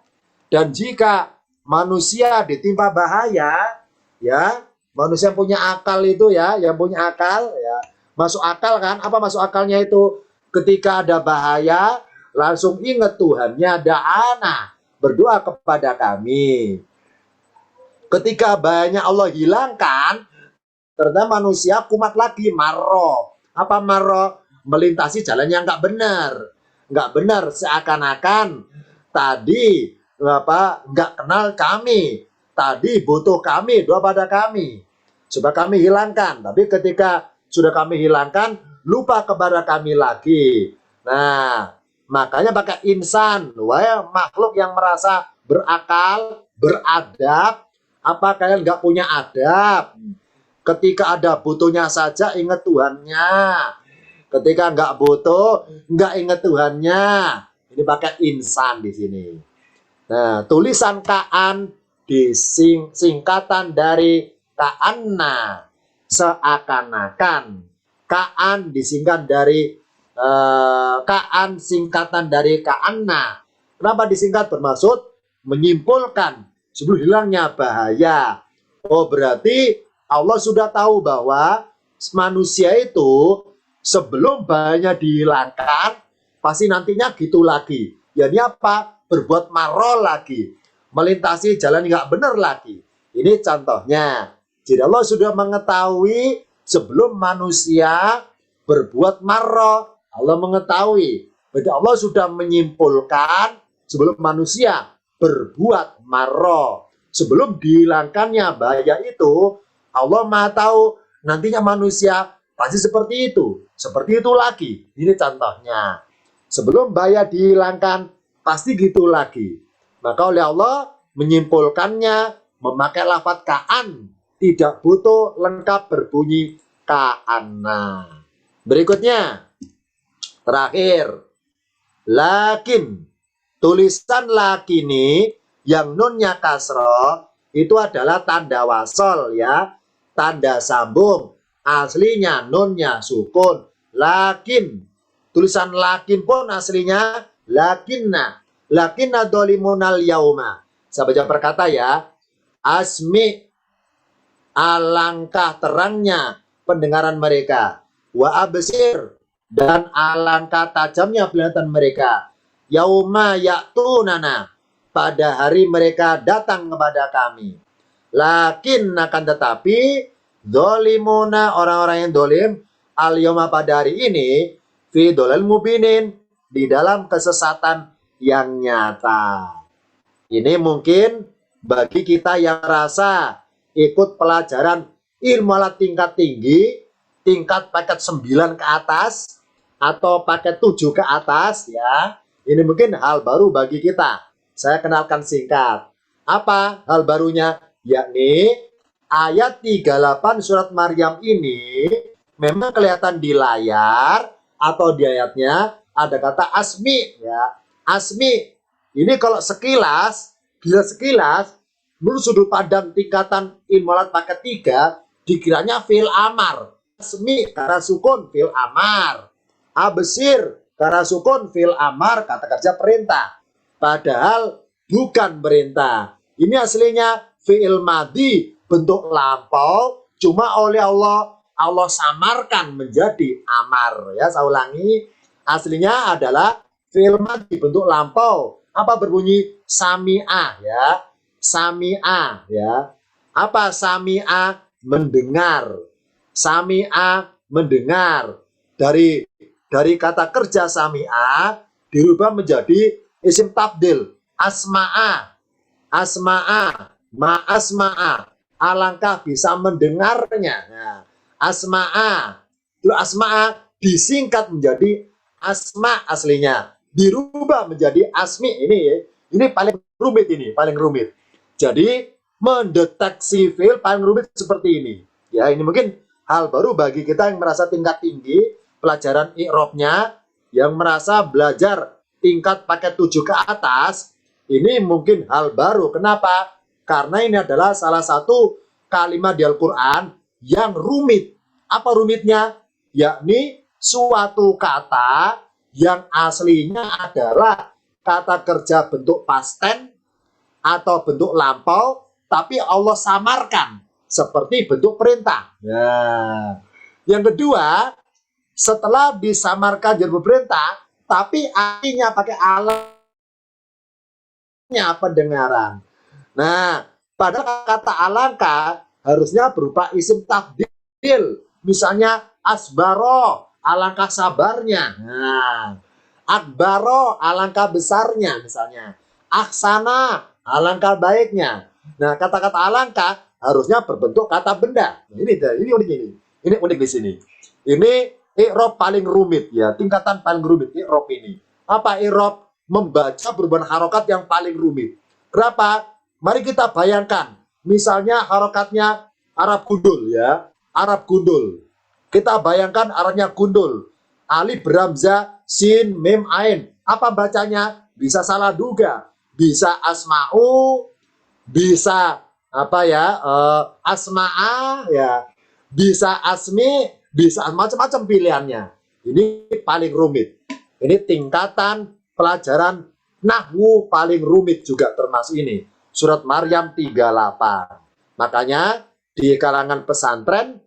dan jika manusia ditimpa bahaya, ya, manusia yang punya akal itu ya, yang punya akal ya, masuk akal kan? Apa masuk akalnya itu? Ketika ada bahaya, langsung ingat Tuhannya, da'ana, berdoa kepada kami. Ketika bahayanya Allah hilangkan, ternyata manusia kumat lagi, marro. Apa marro? Melintasi jalan yang nggak benar. Nggak benar, seakan-akan tadi nggak kenal kami. Tadi butuh kami, doa pada kami. Supaya kami hilangkan. Tapi ketika sudah kami hilangkan, lupa kepada kami lagi. Nah, makanya pakai insan. Wah, makhluk yang merasa berakal, beradab. Apa kalian nggak punya adab? Ketika ada butuhnya saja ingat Tuhannya. Ketika nggak butuh, nggak ingat Tuhannya. Ini pakai insan di sini. Nah, tulisan kaan singkatan dari ka'anna, seakan-akan. Kaan disingkat dari kaan singkatan dari ka'anna. Kenapa disingkat? Bermaksud menyimpulkan sebelum hilangnya bahaya. Oh, berarti Allah sudah tahu bahwa manusia itu sebelum bahayanya dihilangkan, pasti nantinya gitu lagi. Ya ini apa? Berbuat marol lagi. Melintasi jalan nggak benar lagi. Ini contohnya. Jadi Allah sudah mengetahui sebelum manusia berbuat marol. Allah mengetahui. Berarti Allah sudah menyimpulkan sebelum manusia berbuat marol. Sebelum dihilangkannya bahaya itu, Allah Maha tahu nantinya manusia pasti seperti itu. Seperti itu lagi. Ini contohnya. Sebelum bahaya dihilangkan, pasti gitu lagi. Maka oleh Allah menyimpulkannya memakai lafadz ka'an. Tidak butuh lengkap berbunyi ka'anna. Berikutnya. Terakhir. Lakin. Tulisan lakini yang nunnya kasroh itu adalah tanda wasol ya. Tanda sambung. Aslinya nunnya sukun. Lakin. Tulisan lakin pun aslinya lakinna. Lakinna dolimunal yauma. Saya baca perkata ya. Asmi. Alangkah terangnya pendengaran mereka. Wa absir. dan alangkah tajamnya penglihatan mereka. Yauma ya'tunana, pada hari mereka datang kepada kami. Lakin akan tetapi dolimuna, orang-orang yang dolim, al-yawma, pada hari ini, fi dolal mubinin, di dalam kesesatan yang nyata. Ini mungkin bagi kita yang rasa ikut pelajaran ilmu alat tingkat tinggi, tingkat paket 9 ke atas, atau paket 7 ke atas, ya. Ini mungkin hal baru bagi kita. Saya kenalkan singkat. Apa hal barunya? Yakni ayat 38 surat Maryam ini memang kelihatan di layar atau di ayatnya ada kata asmi, ya. Asmi ini kalau sekilas, bila sekilas menurut sudut pandang tingkatan ilmu alat paket 3 dikiranya fil amar. Asmi karena sukun fil amar. Abesir karena sukun fil amar, kata kerja perintah. Padahal bukan perintah. Ini aslinya fi'il madi, bentuk lampau, cuma oleh Allah samarkan menjadi amar. Ya, saya ulangi, aslinya adalah fi'il madi, bentuk lampau. Apa berbunyi sami'ah, ya. Sami'ah, ya. Apa sami'ah? Mendengar. Sami'ah mendengar. Dari kata kerja sami'ah dirubah menjadi isim tabdil asma'a. Asma'a, ma'asma'a, alangkah bisa mendengarnya. Nah, asma'a, itu asma'a disingkat menjadi asma aslinya, dirubah menjadi asmi. Ini paling rumit, ini paling rumit. Jadi mendeteksi fil paling rumit seperti ini. Ya, ini mungkin hal baru bagi kita yang merasa tingkat tinggi pelajaran i'rabnya, yang merasa belajar tingkat paket 7 ke atas. Ini mungkin hal baru. Kenapa? Karena ini adalah salah satu kalimat di Al-Quran yang rumit. Apa rumitnya? Yakni suatu kata yang aslinya adalah kata kerja bentuk past tense atau bentuk lampau, tapi Allah samarkan seperti bentuk perintah. Nah, yang kedua, setelah disamarkan jadi perintah, tapi artinya pakai alat pendengaran. Nah, padahal kata alangkah harusnya berupa isim tabdil. Misalnya asbaro, alangkah sabarnya. Nah, akbaro, alangkah besarnya misalnya. Aksana, alangkah baiknya. Nah, kata-kata alangkah harusnya berbentuk kata benda. Nah, ini unik ini. Ini unik di sini. Ini i'rab paling rumit, ya, tingkatan paling rumit i'rab ini. Apa i'rab? Membaca perubahan harokat yang paling rumit. Kenapa? Mari kita bayangkan, misalnya harokatnya Arab gundul, ya, Arab gundul. Kita bayangkan Arabnya gundul, alif beramza, sin, mim, ain. Apa bacanya? Bisa salah duga, bisa asma'u, bisa apa ya, asma'a, ya, bisa asmi, bisa macam-macam pilihannya. Ini paling rumit. Ini tingkatan pelajaran nahwu paling rumit juga termasuk ini. Surat Maryam 38. Makanya di kalangan pesantren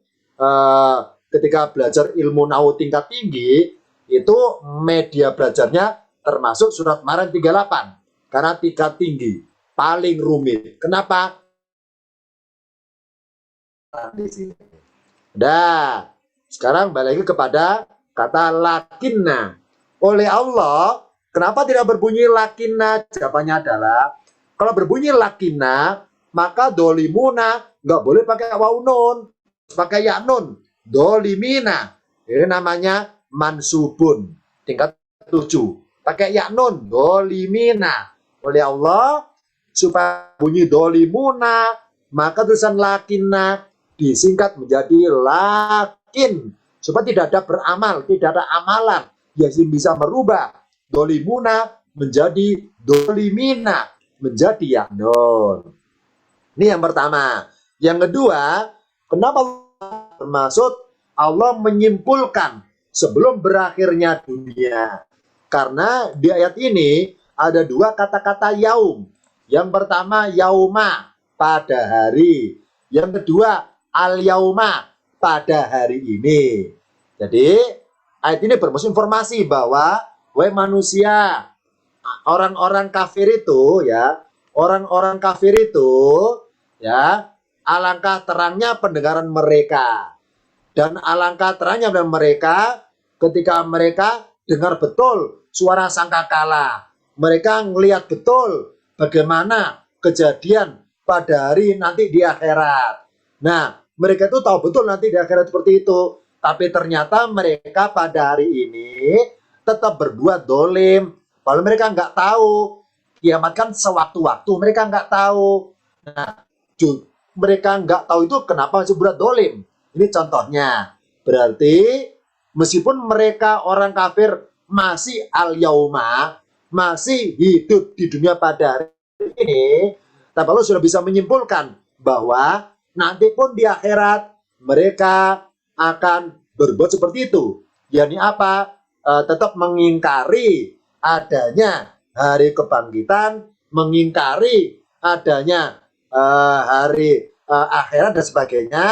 ketika belajar ilmu nahwu tingkat tinggi itu media belajarnya termasuk surat Maryam 38. Karena tingkat tinggi paling rumit. Kenapa? Nah, sekarang balik lagi kepada kata lakinna. Oleh Allah, kenapa tidak berbunyi lakinna? Jawabannya adalah, kalau berbunyi lakinna, maka dolimuna nggak boleh pakai waw nun, pakai ya nun. Dolimina, ini namanya mansubun, tingkat 7. Pakai ya nun, dolimina. Oleh Allah, supaya bunyi dolimuna, maka tulisan lakinna disingkat menjadi lakin. Supaya tidak ada beramal, tidak ada amalan yang bisa merubah dolimuna menjadi dolimina, menjadi ya nun. Ini yang pertama. Yang kedua, kenapa bermaksud Allah menyimpulkan sebelum berakhirnya dunia? Karena di ayat ini ada dua kata-kata yaum. Yang pertama yauma, pada hari. Yang kedua al yauma, pada hari ini. Jadi Ayat ini bermaksud informasi bahwa wahai manusia, orang-orang kafir itu ya, orang-orang kafir itu ya, alangkah terangnya pendengaran mereka dan alangkah terangnya mereka ketika mereka dengar betul suara sangkakala. Mereka ngelihat betul bagaimana kejadian pada hari nanti di akhirat. Nah, mereka itu tahu betul nanti di akhirat seperti itu. Tapi ternyata mereka pada hari ini tetap berbuat dolim. Kalau mereka nggak tahu, kiamat kan sewaktu-waktu. Mereka nggak tahu. Nah, mereka nggak tahu itu kenapa masih berbuat dolim. Ini contohnya. Berarti meskipun mereka orang kafir masih al-yauma, masih hidup di dunia pada hari ini, tapi Allah sudah bisa menyimpulkan bahwa nanti pun di akhirat mereka akan berbuat seperti itu. yakni apa? Tetap mengingkari adanya hari kebangkitan, mengingkari adanya hari akhirat dan sebagainya.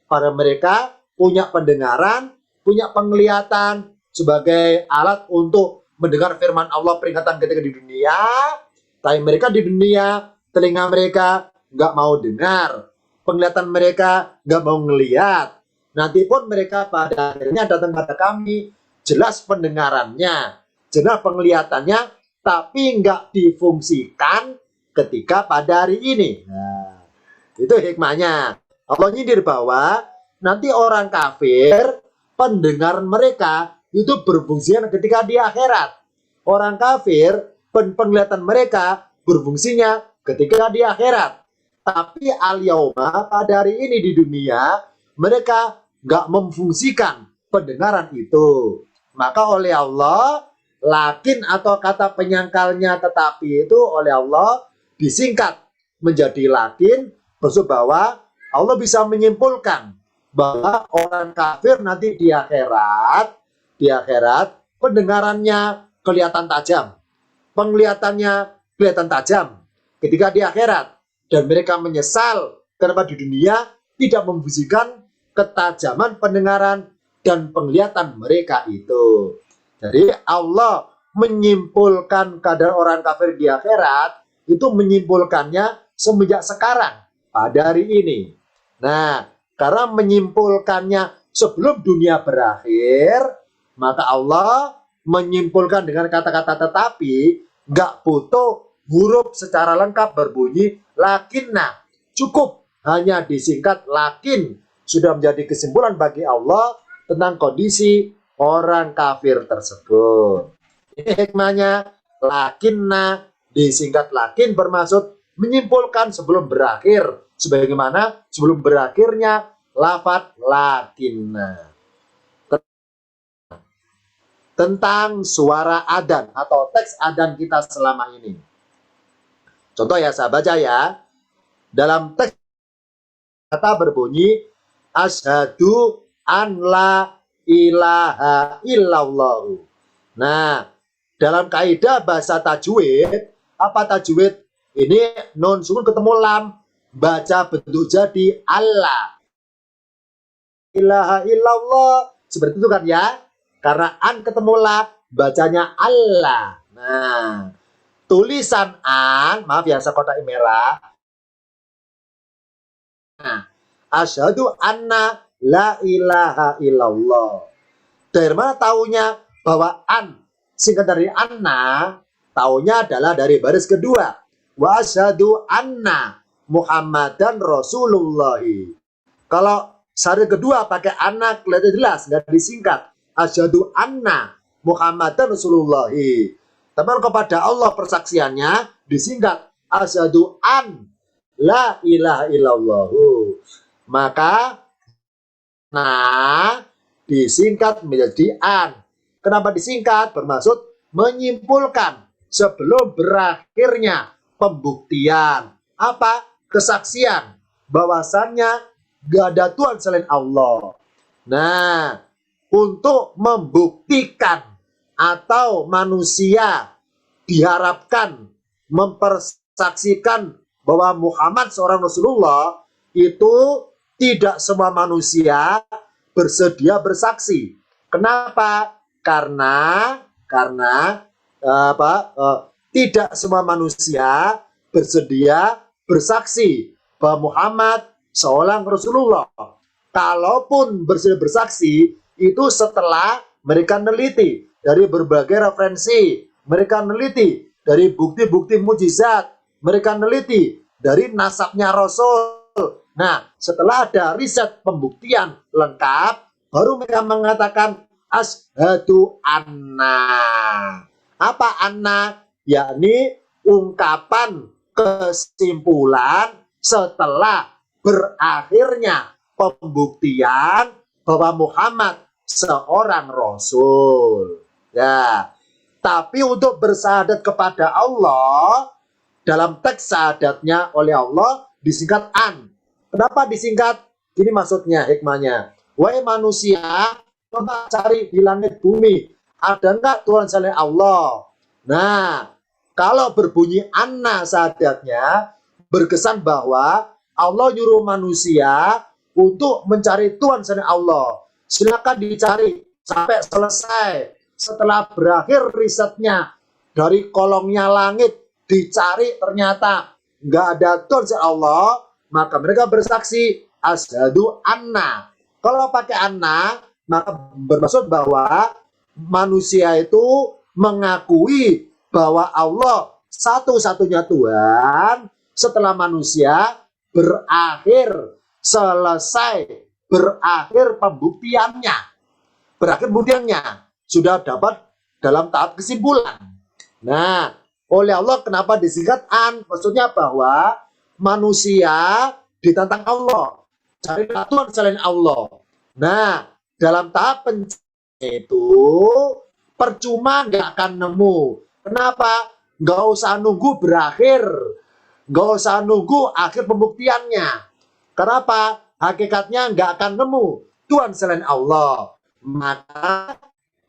Para mereka punya pendengaran, punya penglihatan sebagai alat untuk mendengar firman Allah peringatan ketika di dunia. Tapi mereka di dunia, telinga mereka nggak mau dengar, penglihatan mereka nggak mau ngelihat. Nanti pun mereka pada akhirnya datang pada kami, jelas pendengarannya, jelas penglihatannya, tapi nggak difungsikan ketika pada hari ini. Nah, itu hikmahnya. Allah nyindir bahwa nanti orang kafir, pendengaran mereka itu berfungsinya ketika di akhirat. Orang kafir, penglihatan mereka berfungsinya ketika di akhirat. Tapi al-yauma pada hari ini di dunia, mereka nggak memfungsikan pendengaran itu. Maka oleh Allah, lakin atau kata penyangkalnya tetapi itu oleh Allah disingkat menjadi lakin, maksud bahwa Allah bisa menyimpulkan bahwa orang kafir nanti di akhirat pendengarannya kelihatan tajam, penglihatannya kelihatan tajam ketika di akhirat, dan mereka menyesal karena di dunia tidak memfungsikan ketajaman pendengaran dan penglihatan mereka itu. Jadi Allah menyimpulkan keadaan orang kafir di akhirat itu menyimpulkannya semenjak sekarang pada hari ini. Nah, karena menyimpulkannya sebelum dunia berakhir, maka Allah menyimpulkan dengan kata-kata tetapi, nggak butuh huruf secara lengkap berbunyi lakinna. Cukup hanya disingkat lakin, sudah menjadi kesimpulan bagi Allah tentang kondisi orang kafir tersebut. Ini hikmahnya, lakinna disingkat lakin bermaksud menyimpulkan sebelum berakhir, sebagaimana sebelum berakhirnya lafaz lakinna. Tentang suara adzan atau teks adzan kita selama ini. Contoh ya, saya baca ya. Dalam teks kata berbunyi asyhadu an la ilaha illallah. Nah, dalam kaidah bahasa tajwid, apa tajwid? Ini nun sukun ketemu lam, baca bentuk jadi Allah. Ilaha illallah. Seperti itu kan ya? Karena an ketemu la, bacanya Allah. Nah, tulisan an, maaf ya saya kotak merah. Nah, asyhadu anna la ilaha illallah. Dari mana taunya bahwa an singkat dari anna? Taunya adalah dari baris kedua. Wa asyhadu anna Muhammadan Rasulullah. Kalau baris kedua pakai anna kelihatan jelas, nggak disingkat. Asyhadu anna Muhammadan Rasulullah. Tapi kepada Allah persaksiannya disingkat asyhadu an la ilaha illallah. Maka nah disingkat menjadi an. Kenapa disingkat? Bermaksud menyimpulkan sebelum berakhirnya pembuktian. Apa? Kesaksian bahwasannya gak ada Tuhan selain Allah. Nah, untuk membuktikan atau manusia diharapkan mempersaksikan bahwa Muhammad seorang Rasulullah, itu tidak semua manusia bersedia bersaksi. Kenapa? karena tidak semua manusia bersedia bersaksi bahwa Muhammad seorang Rasulullah. Kalaupun bersedia bersaksi, itu setelah mereka neliti dari berbagai referensi, mereka neliti dari bukti-bukti mujizat, mereka neliti dari nasabnya Rasul. Nah, setelah ada riset pembuktian lengkap, baru mereka mengatakan asyhadu anna. Apa anna? Yakni ungkapan kesimpulan setelah berakhirnya pembuktian bahwa Muhammad seorang Rasul. Ya, tapi untuk bersyahadat kepada Allah, dalam teks syahadatnya oleh Allah disingkat an. Kenapa disingkat? Ini maksudnya, hikmahnya. Wahai manusia, coba cari di langit bumi, ada enggak Tuhan selain Allah? Nah, kalau berbunyi anna syahadatnya, berkesan bahwa Allah nyuruh manusia untuk mencari Tuhan selain Allah. Silakan dicari sampai selesai. Setelah berakhir risetnya, dari kolongnya langit dicari ternyata nggak ada Tuhan selain Allah, maka mereka bersaksi asyhadu anna. Kalau pakai anna, maka bermaksud bahwa manusia itu mengakui bahwa Allah satu-satunya Tuhan setelah manusia berakhir pembuktiannya. Berakhir pembuktiannya sudah dapat dalam tahap kesimpulan. Nah, oleh Allah kenapa disingkat an? Maksudnya bahwa manusia ditantang Allah, cari Tuhan selain Allah. Nah, dalam tahap pencarian itu percuma nggak akan nemu. Kenapa? Nggak usah nunggu berakhir, nggak usah nunggu akhir pembuktiannya. Kenapa? Hakikatnya nggak akan nemu Tuhan selain Allah. Maka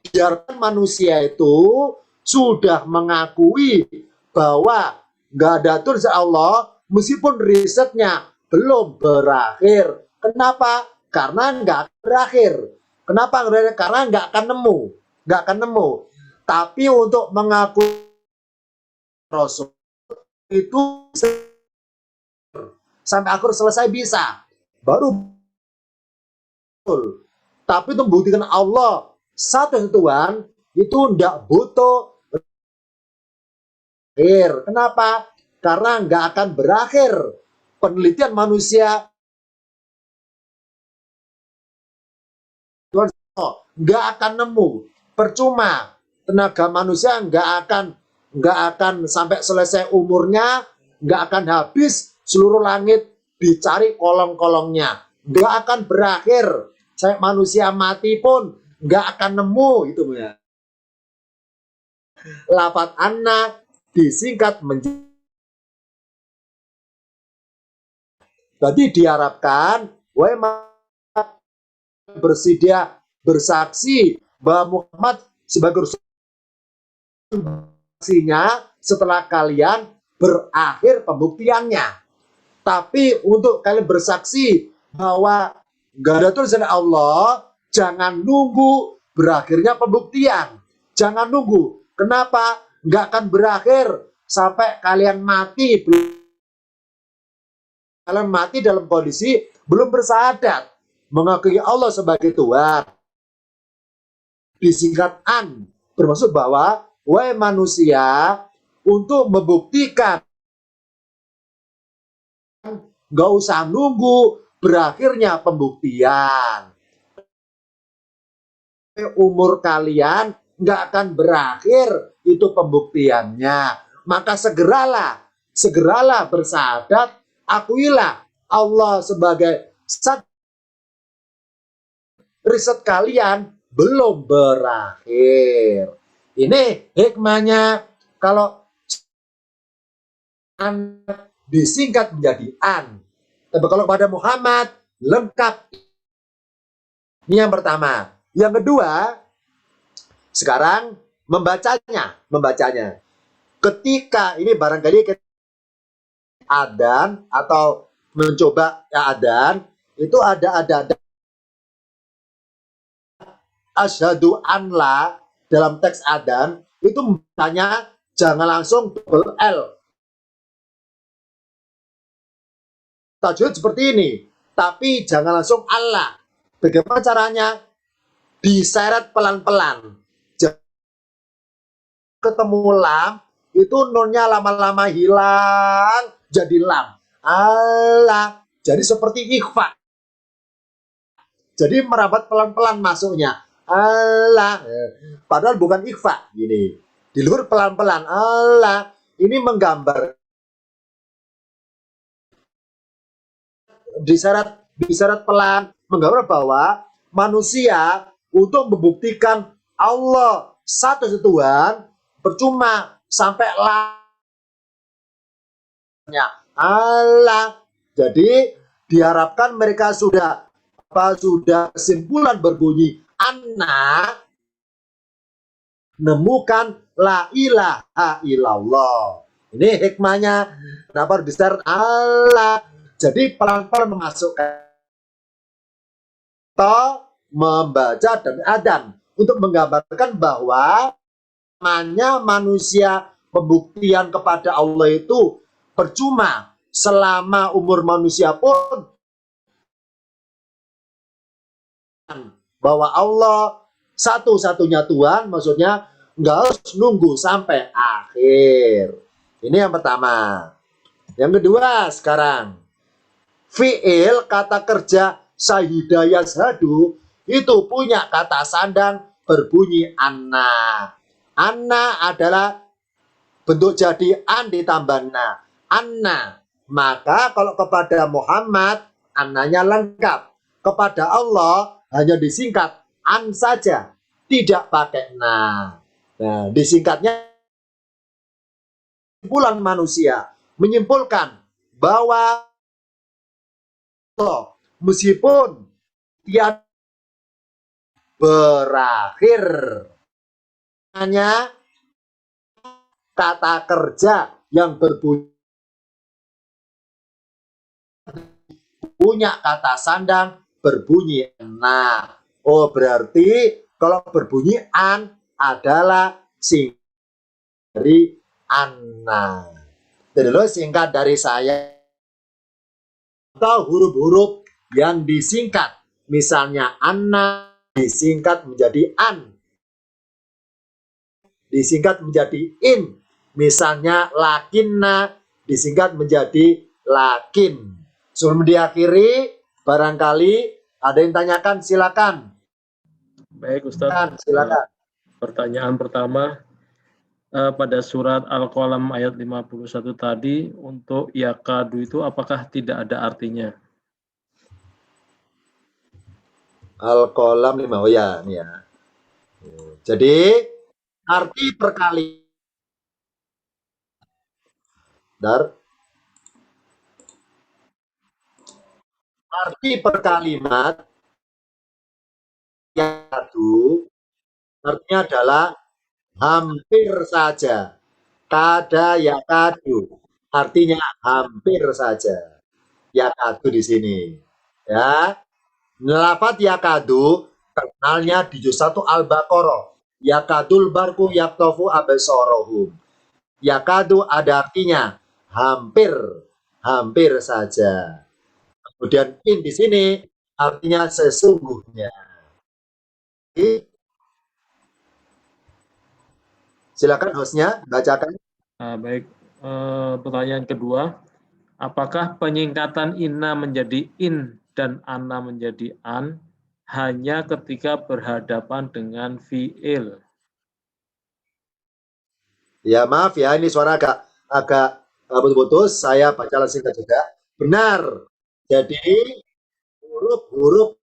biarkan manusia itu sudah mengakui bahwa nggak ada Tuhan selain Allah, meskipun risetnya belum berakhir. Kenapa? Karena nggak berakhir. Kenapa? Karena nggak akan nemu. Tapi untuk mengakui Rasul itu sampai akhir selesai bisa, baru betul. Tapi untuk membuktikan Allah satu Tuhan itu nggak butuh berakhir. Kenapa? Karena nggak akan berakhir penelitian manusia. Nggak akan nemu, percuma. Tenaga manusia nggak akan sampai selesai umurnya, nggak akan habis seluruh langit dicari kolong-kolongnya, nggak akan berakhir. Sampai manusia mati pun nggak akan nemu itu ya. Lafaz anna disingkat menjadi. Berarti diharapkan, wahai bersedia bersaksi bahwa Muhammad sebagai saksinya setelah kalian berakhir pembuktiannya. Tapi untuk kalian bersaksi bahwa gak ada Tuhan selain Allah, jangan nunggu berakhirnya pembuktian. Jangan nunggu. Kenapa? Gak akan berakhir sampai kalian mati. Kalian mati dalam kondisi belum bersyahadat, mengakui Allah sebagai Tuhan. Disingkat an, bermaksud bahwa wahai manusia, untuk membuktikan gak usah nunggu berakhirnya pembuktian. Umur kalian gak akan berakhir itu pembuktiannya. Maka segeralah bersyahadat, akuilah Allah sebagai satu. Riset kalian belum berakhir. Ini hikmahnya kalau an disingkat menjadi an. Tapi kalau pada Muhammad lengkap. Ini yang pertama. Yang kedua, sekarang membacanya. Ketika ini barangkali adzan atau mencoba adzan, itu ada asyhadu an la dalam teks adzan itu misalnya jangan langsung double L. Tajwid seperti ini, tapi jangan langsung Allah. Bagaimana caranya? Diseret pelan-pelan. Ketemu lam, itu nunnya lama-lama hilang, jadi lam. Allah. Jadi seperti ikhfa. Jadi merapat pelan-pelan masuknya. Allah. Padahal bukan ikhfa. Gini. Di luar pelan-pelan. Allah. Ini menggambar. Diseret pelan. Menggambar bahwa manusia untuk membuktikan Allah satu Tuhan percuma sampai Allah. Jadi diharapkan mereka sudah kesimpulan berbunyi anna nemukan la ilaha illallah. Ini hikmahnya kenapa diseret Allah. Jadi pelan-pelan memasukkan membaca dan adzan untuk menggambarkan bahwa namanya manusia pembuktian kepada Allah itu percuma selama umur manusia pun bahwa Allah satu-satunya Tuhan, maksudnya nggak harus nunggu sampai akhir. Ini yang pertama. Yang kedua sekarang fi'il kata kerja Sayyidah yazhadu itu punya kata sandang berbunyi anna. Anna adalah bentuk jadi an ditambah na. Anna. Maka kalau kepada Muhammad annanya lengkap. Kepada Allah hanya disingkat an saja, tidak pakai na. Nah, disingkatnya kesimpulan manusia menyimpulkan bahwa Allah meskipun tiada berakhir hanya kata kerja yang berbunyi punya kata sandang berbunyi na. Oh, berarti kalau berbunyi an adalah singkat dari anna. Terus singkat dari saya atau huruf-huruf yang disingkat, misalnya anna disingkat menjadi an, disingkat menjadi in, misalnya lakinna disingkat menjadi lakin. Sebelum diakhiri, barangkali ada yang tanyakan, silakan. Baik Ustaz, silakan. Pertanyaan pertama, pada surat Al-Qalam ayat 51 tadi, untuk yakadu itu apakah tidak ada artinya? Al-Qalam 5, oh ya, ini ya. Jadi, arti perkali arti per kalimat yakadu artinya adalah hampir saja. Kada yakadu artinya hampir saja. Yakadu di sini. Ya. Lafaz yakadu kenalnya di juz 1 Al-Baqarah. Yakadul barku yaktofu abesorohum. Yakadu ada artinya hampir, hampir saja. Kemudian in di sini artinya sesungguhnya. Silakan hostnya bacakan. Baik, pertanyaan kedua, apakah penyingkatan inna menjadi in dan anna menjadi an hanya ketika berhadapan dengan fi'il? Ya maaf ya, ini suara agak putus-putus. Saya baca singkat juga. Benar. Jadi huruf-huruf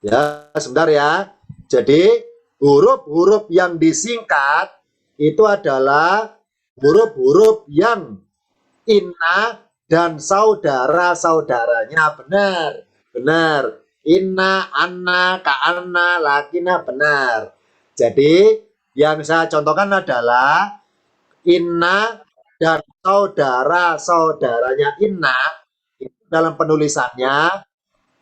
ya, sebentar ya. Jadi huruf-huruf yang disingkat itu adalah huruf-huruf yang inna dan saudara-saudaranya. Benar. Benar. Inna, anna, ka'anna, lakina, benar. Jadi yang saya contohkan adalah inna dan saudara-saudaranya inna itu dalam penulisannya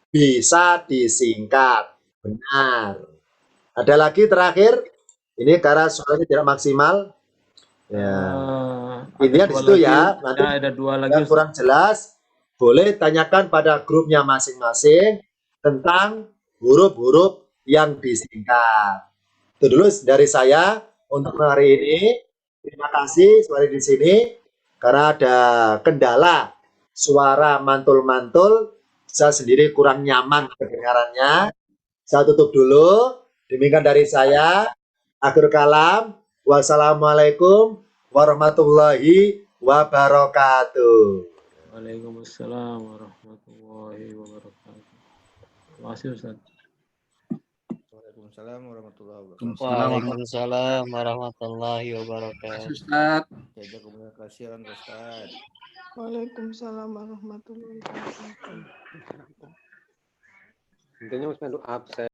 bisa disingkat. Benar. Ada lagi terakhir? Ini karena suaranya tidak maksimal. Ya. Intinya di situ ya. Nanti ada 2 lagi. yang kurang jelas boleh tanyakan pada grupnya masing-masing tentang huruf-huruf yang disingkat. Itu dulu dari saya untuk hari ini. Terima kasih suara di sini karena ada kendala suara mantul-mantul. Saya sendiri kurang nyaman kedengarannya. Saya tutup dulu. Demikian dari saya. Akhir kalam. Wassalamualaikum warahmatullahi wabarakatuh. Waalaikumsalam warahmatullahi wabarakatuh. Terima kasih Ustaz. Waalaikumsalam warahmatullahi wabarakatuh. Waalaikumsalam warahmatullahi wabarakatuh. Ustaz. Jazakumullah khairan Ustaz. Waalaikumsalam warahmatullahi wabarakatuh. Intinya Ustaz absen.